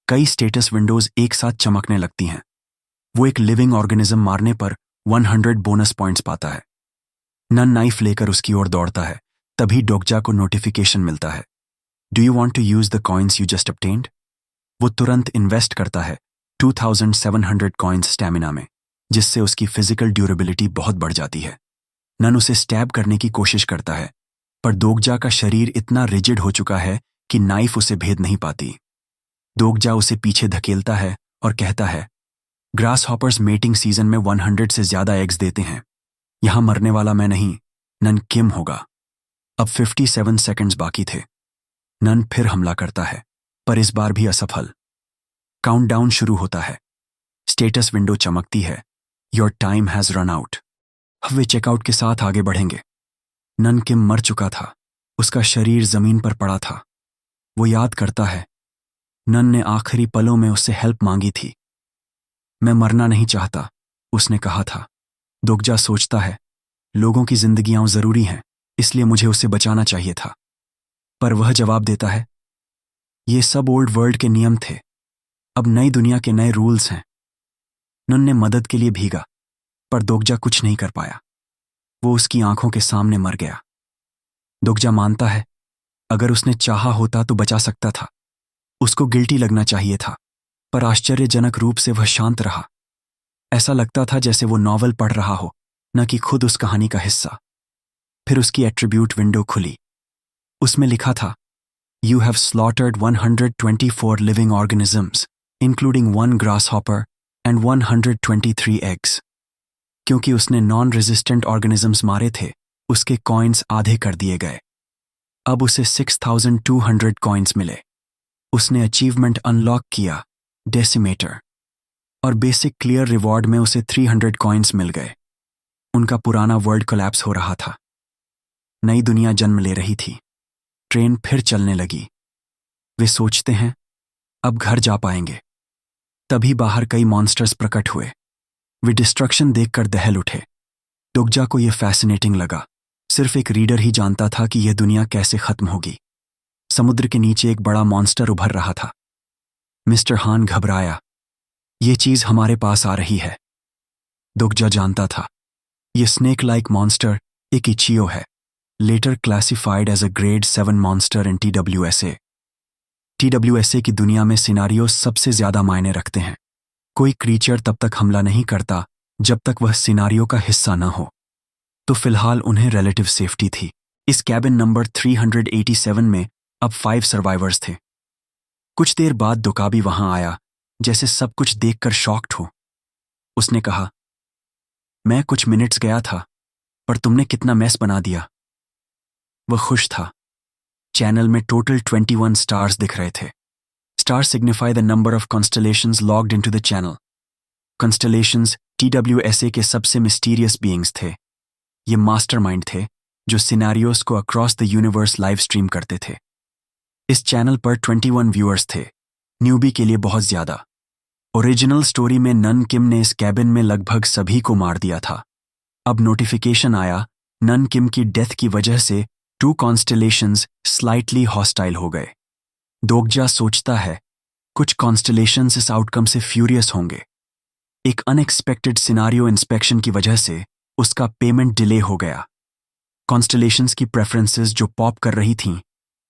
कई स्टेटस विंडोज एक साथ चमकने लगती हैं। वो एक लिविंग ऑर्गेनिज्म मारने पर 100 बोनस पॉइंट्स पाता है। नन नाइफ लेकर उसकी ओर दौड़ता है, तभी डोगजा को नोटिफिकेशन मिलता है, do you want to use the coins you just obtained? वो तुरंत इन्वेस्ट करता है 2700 कॉइन्स स्टैमिना में, जिससे उसकी फिजिकल ड्यूरेबिलिटी बहुत बढ़ जाती है। नन उसे स्टैब करने की कोशिश करता है, पर दोगजा का शरीर इतना रिजिड हो चुका है कि नाइफ उसे भेद नहीं पाती। दोगजा उसे पीछे धकेलता है और कहता है, ग्रास हॉपर्स मेटिंग सीजन में 100 से ज्यादा एग्स देते हैं, यहां मरने वाला मैं नहीं, नन किम होगा। अब 57 सेकंड्स बाकी थे। नन फिर हमला करता है, पर इस बार भी असफल। काउंटडाउन शुरू होता है। स्टेटस विंडो चमकती है, your time has run out. अब वे चेकआउट के साथ आगे बढ़ेंगे। नन किम मर चुका था, उसका शरीर जमीन पर पड़ा था। वो याद करता है, नन ने आखिरी पलों में उससे हेल्प मांगी थी। मैं मरना नहीं चाहता, उसने कहा था। दोगजा सोचता है, लोगों की जिंदगियां जरूरी हैं, इसलिए मुझे उसे बचाना चाहिए था। पर वह जवाब देता है, ये सब ओल्ड वर्ल्ड के नियम थे, अब नई दुनिया के नए रूल्स हैं। नन ने मदद के लिए भीगा, पर दोगजा कुछ नहीं कर पाया। वो उसकी आंखों के सामने मर गया। दोगजा मानता है, अगर उसने चाहा होता तो बचा सकता था। उसको गिल्टी लगना चाहिए था, पर आश्चर्यजनक रूप से वह शांत रहा। ऐसा लगता था जैसे वो नॉवल पढ़ रहा हो, न कि खुद उस कहानी का हिस्सा। फिर उसकी एट्रीब्यूट विंडो खुली। उसमें लिखा था, you have slaughtered 124 living organisms, including 1 grasshopper and 123 eggs. क्योंकि उसने नॉन रेजिस्टेंट ऑर्गेनिजम्स मारे थे, उसके कॉइन्स आधे कर दिए गए। अब उसे 6200 कॉइन्स मिले। उसने अचीवमेंट अनलॉक किया, डेसिमेटर, और बेसिक क्लियर रिवॉर्ड में उसे 300 कॉइन्स मिल गए। उनका पुराना वर्ल्ड कोलैप्स हो रहा था। नई दुनिया जन्म ले रही थी। ट्रेन फिर चलने लगी। वे सोचते हैं, अब घर जा पाएंगे। तभी बाहर कई मॉन्स्टर्स प्रकट हुए। वे डिस्ट्रक्शन देखकर दहल उठे। दोगजा को यह फैसिनेटिंग लगा। सिर्फ एक रीडर ही जानता था कि यह दुनिया कैसे खत्म होगी। समुद्र के नीचे एक बड़ा मॉन्स्टर उभर रहा था। मिस्टर हान घबराया, यह चीज हमारे पास आ रही है। दोगजा जानता था, यह स्नेक लाइक मॉन्स्टर एक इचियो है, later classified as a grade 7 monster in TWSA। TWSA की दुनिया में सिनारियो सबसे ज्यादा मायने रखते हैं। कोई क्रीचर तब तक हमला नहीं करता जब तक वह सिनारियो का हिस्सा न हो। तो फिलहाल उन्हें रिलेटिव सेफ्टी थी। इस कैबिन नंबर 387 में अब 5 सर्वाइवर्स थे। कुछ देर बाद दुकाबी वहां आया, जैसे सब कुछ देखकर शॉक्ड हो। उसने कहा, मैं कुछ मिनट्स गया था, पर तुमने कितना मैस बना दिया। वह खुश था। चैनल में टोटल 21 स्टार्स दिख रहे थे। Stars signify the number of constellations logged into the channel. Constellations TWSA के सबसे mysterious beings थे। ये मास्टरमाइंड थे जो सिनेरियोस को across the universe live stream करते थे। इस चैनल पर 21 व्यूअर्स थे, न्यूबी के लिए बहुत ज्यादा। ओरिजिनल स्टोरी में नन किम ने इस कैबिन में लगभग सभी को मार दिया था। अब नोटिफिकेशन आया, नन किम की डेथ की वजह से 2 कॉन्स्टेलेशंस स्लाइटली हॉस्टाइल हो गए। दोगजा सोचता है, कुछ कॉन्स्टेलेशंस इस आउटकम से फ्यूरियस होंगे। एक अनएक्सपेक्टेड सिनारियो इंस्पेक्शन की वजह से उसका पेमेंट डिले हो गया। कॉन्स्टेलेशंस की प्रेफरेंसेस जो पॉप कर रही थीं,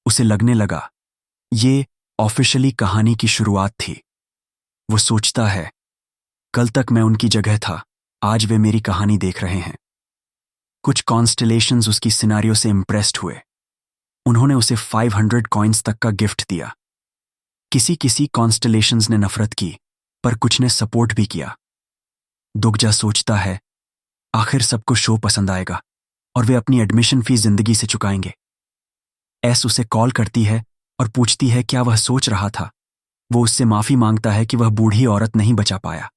उसे लगने लगा ये ऑफिशियली कहानी की शुरुआत थी। वो सोचता है, कल तक मैं उनकी जगह था, आज वे मेरी कहानी देख रहे हैं। कुछ कॉन्स्टेलेशंस उसकी सिनारियो से इम्प्रेस्ड हुए। उन्होंने उसे 500 कॉइन्स तक का गिफ्ट दिया। किसी कॉन्स्टेलेशंस ने नफरत की, पर कुछ ने सपोर्ट भी किया। दोगजा सोचता है, आखिर सबको शो पसंद आएगा और वे अपनी एडमिशन फीस जिंदगी से चुकाएंगे। एस उसे कॉल करती है और पूछती है क्या वह सोच रहा था। वो उससे माफी मांगता है कि वह बूढ़ी औरत नहीं बचा पाया।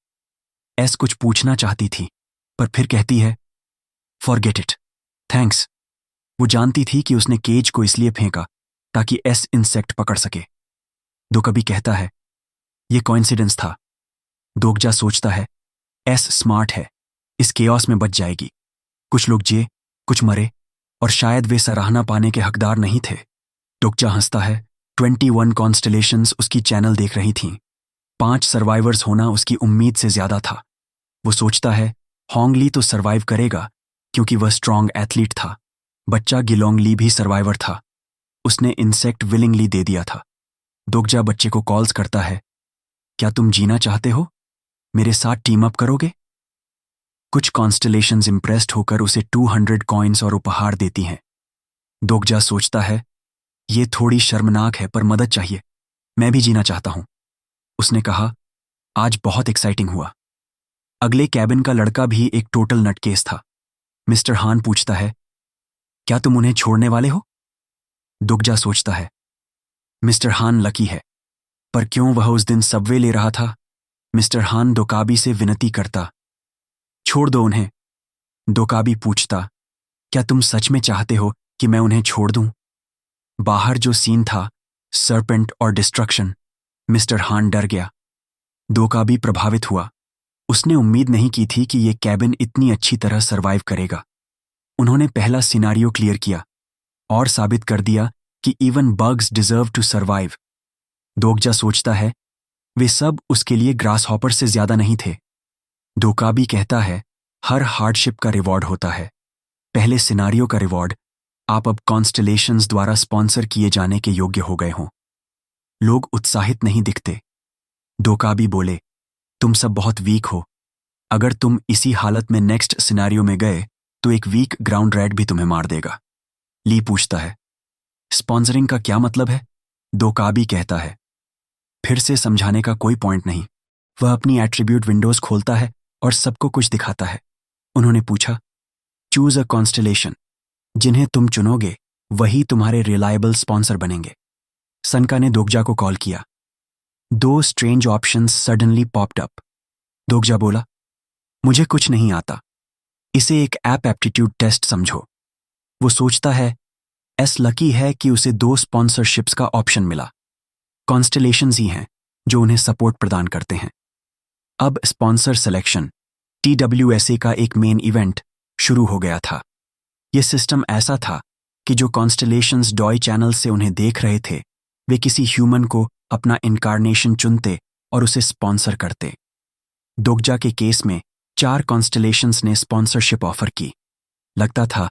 एस कुछ पूछना चाहती थी, पर फिर कहती है, फॉरगेट इट, थैंक्स। वो जानती थी कि उसने केज को इसलिए फेंका ताकि एस इंसेक्ट पकड़ सके। दोकबी कहता है, ये कोइंसिडेंस था। दोगजा सोचता है, एस स्मार्ट है, इस केओस में बच जाएगी। कुछ लोग जिए, कुछ मरे, और शायद वे सराहना पाने के हकदार नहीं थे। दोगजा हंसता है। 21 कॉन्स्टलेशंस उसकी चैनल देख रही थीं। 5 सर्वाइवर्स होना उसकी उम्मीद से ज्यादा था। वो सोचता है, होंगली तो सर्वाइव करेगा क्योंकि वह स्ट्रांग एथलीट था। बच्चा गिलोंगली भी सर्वाइवर था, उसने इंसेक्ट विलिंगली दे दिया था। दोगजा बच्चे को कॉल्स करता है, क्या तुम जीना चाहते हो? मेरे साथ टीम अप करोगे? कुछ कॉन्स्टलेशंस इम्प्रेस्ड होकर उसे 200 कॉइन्स और उपहार देती हैं। दोगजा सोचता है, ये थोड़ी शर्मनाक है पर मदद चाहिए, मैं भी जीना चाहता हूं। उसने कहा, आज बहुत एक्साइटिंग हुआ। अगले कैबिन का लड़का भी एक टोटल नटकेस था। मिस्टर हान पूछता है, क्या तुम उन्हें छोड़ने वाले हो? दोगजा सोचता है, मिस्टर हान लकी है, पर क्यों वह उस दिन सबवे ले रहा था? मिस्टर हान दोकाबी से विनती करता, छोड़ दो उन्हें। दोकाबी पूछता, क्या तुम सच में चाहते हो कि मैं उन्हें छोड़ दूं? बाहर जो सीन था, सर्पेंट और डिस्ट्रक्शन, मिस्टर हान डर गया। दोकाबी प्रभावित हुआ। उसने उम्मीद नहीं की थी कि यह कैबिन इतनी अच्छी तरह सरवाइव करेगा। उन्होंने पहला सिनारियो क्लियर किया और साबित कर दिया कि even bugs deserve to survive. Dokja सोचता है, वे सब उसके लिए ग्रास हॉपर से ज्यादा नहीं थे। दोकाबी कहता है, हर हार्डशिप का रिवॉर्ड होता है। पहले सिनारियो का रिवॉर्ड, आप अब कॉन्स्टलेशंस द्वारा स्पॉन्सर किए जाने के योग्य हो गए हों। लोग उत्साहित नहीं दिखते। दोकाबी बोले, तुम सब बहुत वीक हो। अगर तुम इसी हालत में नेक्स्ट सिनारियो में गए तो एक वीक ग्राउंड रैट भी तुम्हें मार देगा। ली पूछता है, स्पॉन्सरिंग का क्या मतलब है? दोकाबी कहता है, फिर से समझाने का कोई पॉइंट नहीं। वह अपनी एट्रीब्यूट विंडोज खोलता है और सबको कुछ दिखाता है। उन्होंने पूछा, चूज अ कॉन्स्टलेशन। जिन्हें तुम चुनोगे वही तुम्हारे रिलायबल स्पॉन्सर बनेंगे। सनका ने दोगजा को कॉल किया। 2 strange options suddenly popped up. Dokja बोला, मुझे कुछ नहीं आता, इसे एक ऐप एप्टीट्यूड टेस्ट समझो। वो सोचता है, एस लकी है कि उसे 2 स्पॉन्सरशिप्स का ऑप्शन मिला। कॉन्स्टलेशंस ही हैं जो उन्हें सपोर्ट प्रदान करते हैं। अब स्पॉन्सर सिलेक्शन, TWSA का एक मेन इवेंट शुरू हो गया था। यह सिस्टम ऐसा था कि जो कॉन्स्टलेशंस डॉय चैनल से उन्हें देख रहे थे, वे किसी ह्यूमन को अपना इनकारनेशन चुनते और उसे स्पॉन्सर करते। दोगजा के केस में 4 कॉन्स्टलेशंस ने स्पॉन्सरशिप ऑफर की। लगता था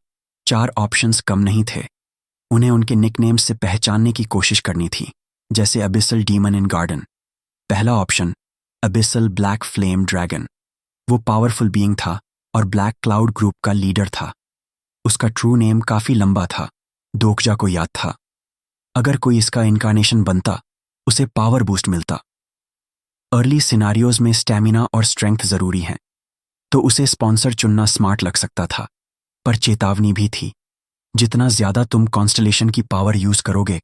4 ऑप्शंस कम नहीं थे। उन्हें उनके निकनेम्स से पहचानने की कोशिश करनी थी, जैसे अबिसल डीमन इन गार्डन। पहला ऑप्शन, अबिसल ब्लैक फ्लेम ड्रैगन। वो पावरफुल बीइंग था और ब्लैक क्लाउड ग्रुप का लीडर था। उसका ट्रू नेम काफी लंबा था, दोगजा को याद था। अगर कोई इसका इनकारनेशन बनता, उसे पावर बूस्ट मिलता। अर्ली सिनारियोज में स्टैमिना और स्ट्रेंथ जरूरी हैं, तो उसे स्पॉन्सर चुनना स्मार्ट लग सकता था, पर चेतावनी भी थी। जितना ज्यादा तुम कॉन्स्टलेशन की पावर यूज करोगे,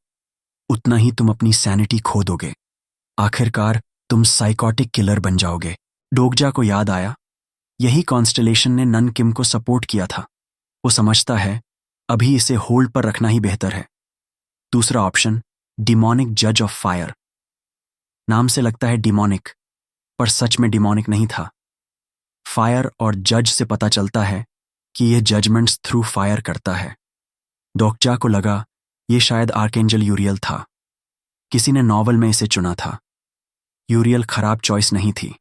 उतना ही तुम अपनी सैनिटी खो दोगे। आखिरकार तुम साइकोटिक किलर बन जाओगे। दोगजा को याद आया, यही कॉन्स्टलेशन ने नन किम को सपोर्ट किया था। वो समझता है, अभी इसे होल्ड पर रखना ही बेहतर है। दूसरा ऑप्शन, डिमोनिक जज ऑफ फायर। नाम से लगता है डिमोनिक, पर सच में डिमोनिक नहीं था। फायर और जज से पता चलता है कि यह जजमेंट्स थ्रू फायर करता है। दोगजा को लगा यह शायद आर्केंजल यूरियल था। किसी ने नॉवल में इसे चुना था। यूरियल खराब चॉइस नहीं थी,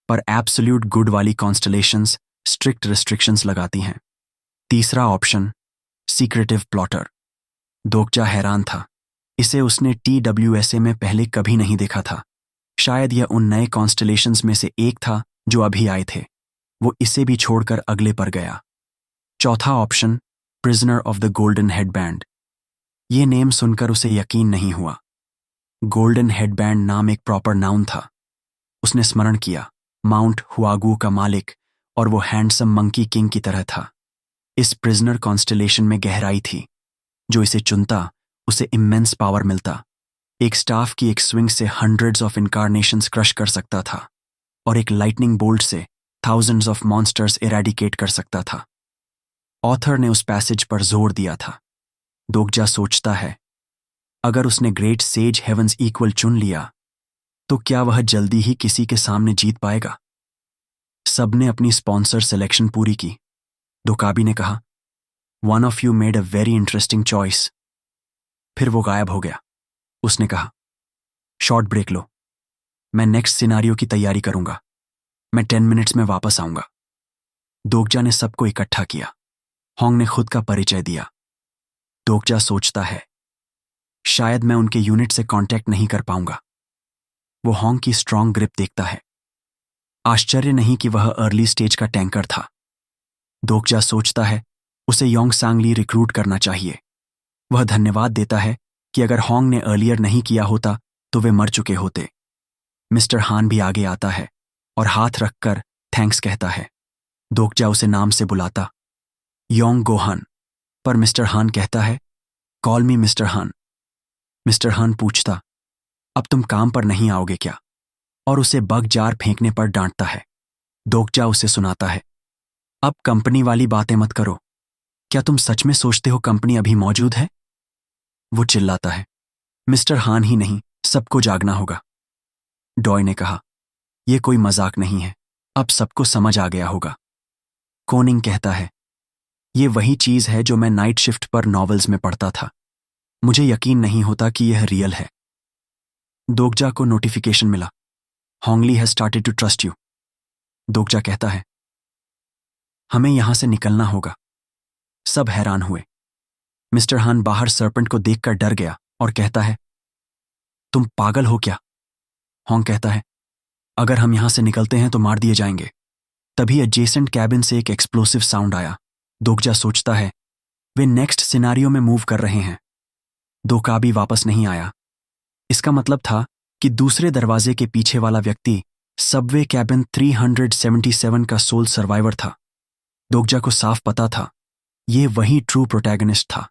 पर एब्सोल्यूट गुड वाली कॉन्स्टलेशंस स्ट्रिक्ट रिस्ट्रिक्शंस लगाती हैं। तीसरा ऑप्शन, सीक्रेटिव प्लॉटर। दोगजा हैरान था, इसे उसने TWSA में पहले कभी नहीं देखा था। शायद यह उन नए कॉन्स्टलेशंस में से एक था जो अभी आए थे। वो इसे भी छोड़कर अगले पर गया। चौथा option, prisoner of the golden headband. ये नेम सुनकर उसे यकीन नहीं हुआ। गोल्डन हेडबैंड नाम एक प्रॉपर नाउन था। उसने स्मरण किया, माउंट हुआगू का मालिक, और वो हैंडसम मंकी किंग की तरह था। इस प्रिजनर कॉन्स्टलेशन में गहराई थी। जो इसे चुनता, उसे इमेंस पावर मिलता। एक स्टाफ की एक स्विंग से हंड्रेड्स ऑफ इनकारनेशंस क्रश कर सकता था, और एक लाइटनिंग बोल्ट से थाउजेंड्स ऑफ मॉन्स्टर्स इरेडिकेट कर सकता था। ऑथर ने उस पैसेज पर जोर दिया था। दोगजा सोचता है, अगर उसने ग्रेट सेज हेवंस इक्वल चुन लिया तो क्या वह जल्दी ही किसी के सामने जीत पाएगा? सबने अपनी स्पॉन्सर सिलेक्शन पूरी की। दोकाबी ने कहा, one of you made a very interesting choice. फिर वो गायब हो गया। उसने कहा, शॉर्ट ब्रेक लो, मैं नेक्स्ट सिनारियो की तैयारी करूंगा। मैं 10 मिनट्स में वापस आऊंगा। दोगजा ने सबको इकट्ठा किया। होंग ने खुद का परिचय दिया। दोगजा सोचता है, शायद मैं उनके यूनिट से कांटेक्ट नहीं कर पाऊंगा। वो होंग की स्ट्रांग ग्रिप देखता है। आश्चर्य नहीं कि वह अर्ली स्टेज का टैंकर था। दोगजा सोचता है, उसे योंग सांगली रिक्रूट करना चाहिए। वह धन्यवाद देता है कि अगर होंग ने अर्लियर नहीं किया होता तो वे मर चुके होते। मिस्टर हान भी आगे आता है और हाथ रखकर थैंक्स कहता है। दोगजा उसे नाम से बुलाता, योंग गोहान, पर मिस्टर हान कहता है, कॉल मी मिस्टर हान। मिस्टर हान पूछता, अब तुम काम पर नहीं आओगे क्या? और उसे बग जार फेंकने पर डांटता है। दोगजा उसे सुनाता है, अब कंपनी वाली बातें मत करो। क्या तुम सच में सोचते हो कंपनी अभी मौजूद है? वो चिल्लाता है, मिस्टर हान ही नहीं, सबको जागना होगा। डॉय ने कहा, यह कोई मजाक नहीं है, अब सबको समझ आ गया होगा। कोनिंग कहता है, यह वही चीज है जो मैं नाइट शिफ्ट पर नॉवेल्स में पढ़ता था। मुझे यकीन नहीं होता कि यह रियल है। दोगजा को नोटिफिकेशन मिला, Hongli has started to trust you. Dokja कहता है, हमें यहां से निकलना होगा। सब हैरान हुए। मिस्टर हान बाहर सर्पेंट को देखकर डर गया और कहता है, तुम पागल हो क्या? होंग कहता है, अगर हम यहां से निकलते हैं तो मार दिए जाएंगे। तभी एडजेसेंट कैबिन से एक एक्सप्लोसिव साउंड आया। दोगजा सोचता है, वे नेक्स्ट सिनारियो में मूव कर रहे हैं। दोकाबी वापस नहीं आया। इसका मतलब था कि दूसरे दरवाजे के पीछे वाला व्यक्ति सबवे कैबिन 377 का सोल सर्वाइवर था। दोगजा को साफ पता था, ये वही ट्रू प्रोटैगनिस्ट था।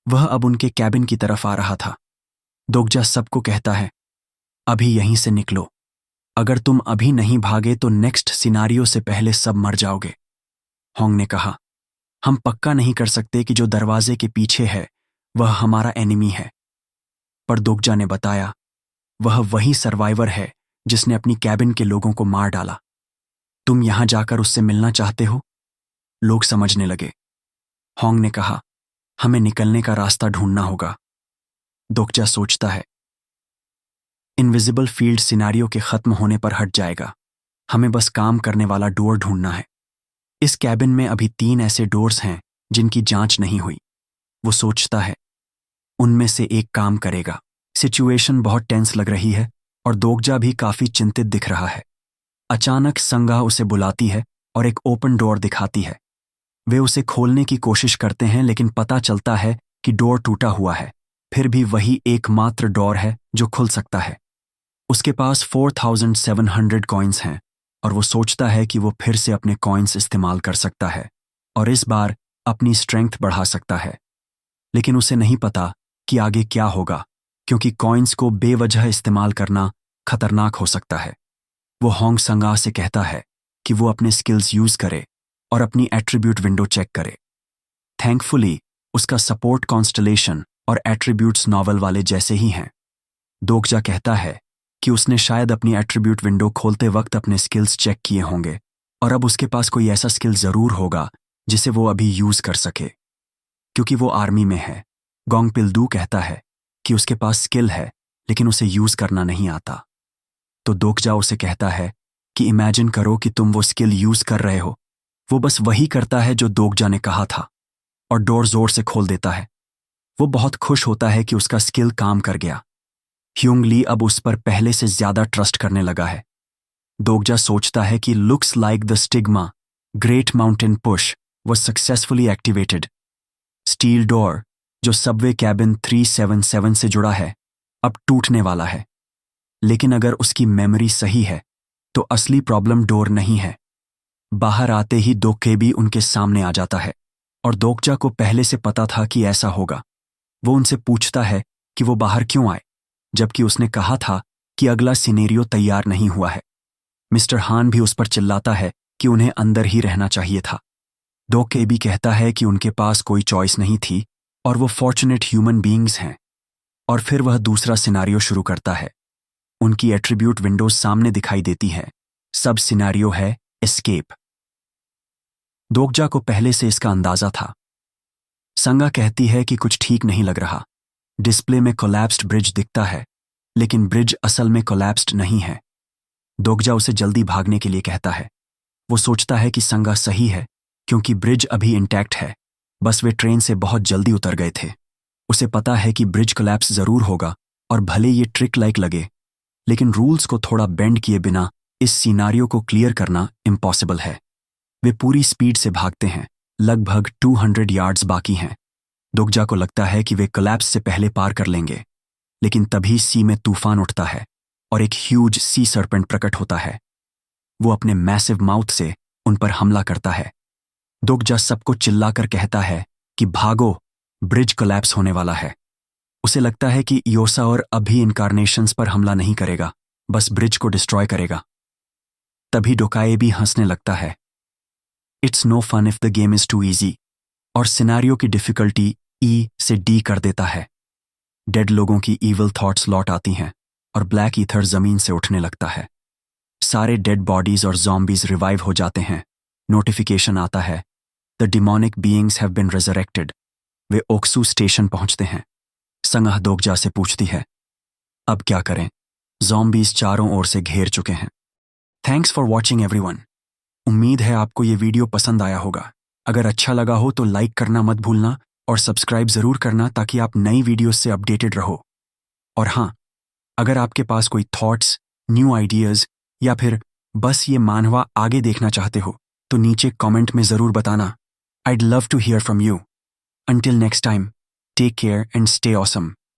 वह अब उनके कैबिन की तरफ आ रहा था। दोगजा सबको कहता है, अभी यहीं से निकलो। अगर तुम अभी नहीं भागे तो नेक्स्ट सिनारियो से पहले सब मर जाओगे। होंग ने कहा, हम पक्का नहीं कर सकते कि जो दरवाजे के पीछे है वह हमारा एनिमी है। पर दोगजा ने बताया, वह वही सर्वाइवर है जिसने अपनी कैबिन के लोगों को मार डाला। तुम यहां जाकर उससे मिलना चाहते हो? लोग समझने लगे। होंग ने कहा, हमें निकलने का रास्ता ढूंढना होगा। दोगजा सोचता है, इनविजिबल फील्ड सिनारियो के खत्म होने पर हट जाएगा। हमें बस काम करने वाला डोर ढूंढना है। इस कैबिन में अभी 3 ऐसे डोर्स हैं जिनकी जांच नहीं हुई। वो सोचता है, उनमें से एक काम करेगा। सिचुएशन बहुत टेंस लग रही है और दोगजा भी काफी चिंतित दिख रहा है। अचानक संगा उसे बुलाती है और एक ओपन डोर दिखाती है। वे उसे खोलने की कोशिश करते हैं लेकिन पता चलता है कि डोर टूटा हुआ है। फिर भी वही एकमात्र डोर है जो खुल सकता है। उसके पास 4700 कॉइन्स हैं और वो सोचता है कि वो फिर से अपने कॉइन्स इस्तेमाल कर सकता है और इस बार अपनी स्ट्रेंथ बढ़ा सकता है। लेकिन उसे नहीं पता कि आगे क्या होगा, क्योंकि कॉइन्स को बेवजह इस्तेमाल करना खतरनाक हो सकता है। वो होंग संगा से कहता है कि वो अपने स्किल्स यूज करे और अपनी एट्रीब्यूट विंडो चेक करे। थैंकफुली उसका सपोर्ट कॉन्स्टलेशन और एट्रीब्यूट्स नॉवल वाले जैसे ही हैं। दोगजा कहता है कि उसने शायद अपनी एट्रीब्यूट विंडो खोलते वक्त अपने स्किल्स चेक किए होंगे और अब उसके पास कोई ऐसा स्किल जरूर होगा जिसे वो अभी यूज कर सके, क्योंकि वो आर्मी में है। गोंग पिल्दू कहता है कि उसके पास स्किल है लेकिन उसे यूज करना नहीं आता। तो दोगजा उसे कहता है कि इमेजिन करो कि तुम वो स्किल यूज कर रहे हो। वो बस वही करता है जो दोगजा ने कहा था और डोर जोर से खोल देता है। वो बहुत खुश होता है कि उसका स्किल काम कर गया। ह्यूंग ली अब उस पर पहले से ज्यादा ट्रस्ट करने लगा है। दोगजा सोचता है कि looks like the stigma great mountain push was successfully activated. Steel door जो सबवे कैबिन 377 से जुड़ा है अब टूटने वाला है। लेकिन अगर उसकी मेमोरी सही है तो असली प्रॉब्लम डोर नहीं है। बाहर आते ही दोकेबी उनके सामने आ जाता है और दोगजा को पहले से पता था कि ऐसा होगा। वो उनसे पूछता है कि वो बाहर क्यों आए, जबकि उसने कहा था कि अगला सिनेरियो तैयार नहीं हुआ है। मिस्टर हान भी उस पर चिल्लाता है कि उन्हें अंदर ही रहना चाहिए था। डॉग केबी कहता है कि उनके पास कोई चॉइस नहीं थी और वो फॉर्चुनेट ह्यूमन बीइंग्स हैं। और फिर वह दूसरा सिनारियो शुरू करता है। उनकी एट्रीब्यूट विंडोज सामने दिखाई देती है। सब सिनारियो है एस्केप। दोगजा को पहले से इसका अंदाजा था। संगा कहती है कि कुछ ठीक नहीं लग रहा। डिस्प्ले में कोलैप्स्ड ब्रिज दिखता है, लेकिन ब्रिज असल में कोलैप्स्ड नहीं है। दोगजा उसे जल्दी भागने के लिए कहता है। वो सोचता है कि संगा सही है, क्योंकि ब्रिज अभी इंटैक्ट है, बस वे ट्रेन से बहुत जल्दी उतर गए थे। उसे पता है कि ब्रिज कोलैप्स जरूर होगा, और भले ये ट्रिक लाइक लगे, लेकिन रूल्स को थोड़ा बेंड किए बिना इस सिनारियो को क्लियर करना इम्पॉसिबल है। वे पूरी स्पीड से भागते हैं। लगभग 200 यार्ड्स बाकी हैं। दोगजा को लगता है कि वे कोलैप्स से पहले पार कर लेंगे, लेकिन तभी सी में तूफान उठता है और एक ह्यूज सी सर्पेंट प्रकट होता है। वो अपने मैसिव माउथ से उन पर हमला करता है। दोगजा सबको चिल्लाकर कहता है कि भागो, ब्रिज कोलैप्स होने वाला है। उसे लगता है कि योसा और अभी इनकारनेशंस पर हमला नहीं करेगा, बस ब्रिज को डिस्ट्रॉय करेगा। तभी डोकाए भी हंसने लगता है। It's no fun if the game is too easy, और सिनारियो की डिफिकल्टी ई से डी कर देता है। डेड लोगों की ईविल थॉट्स लौट आती हैं और ब्लैक ईथर जमीन से उठने लगता है। सारे डेड बॉडीज और ज़ॉम्बीज रिवाइव हो जाते हैं। नोटिफिकेशन आता है, the demonic beings have been resurrected. वे ओक्सू स्टेशन पहुंचते हैं। संगा दोगजा से पूछती है, अब क्या करें? ज़ॉम्बीज चारों ओर से घेर चुके हैं। Thanks for watching everyone. उम्मीद है आपको ये वीडियो पसंद आया होगा। अगर अच्छा लगा हो तो लाइक करना मत भूलना और सब्सक्राइब ज़रूर करना, ताकि आप नई वीडियोस से अपडेटेड रहो। और हाँ, अगर आपके पास कोई थॉट्स, न्यू आइडियाज़ या फिर बस ये मानवा आगे देखना चाहते हो, तो नीचे कमेंट में ज़रूर बताना। I'd love to hear from you. Until next time, take care and stay awesome.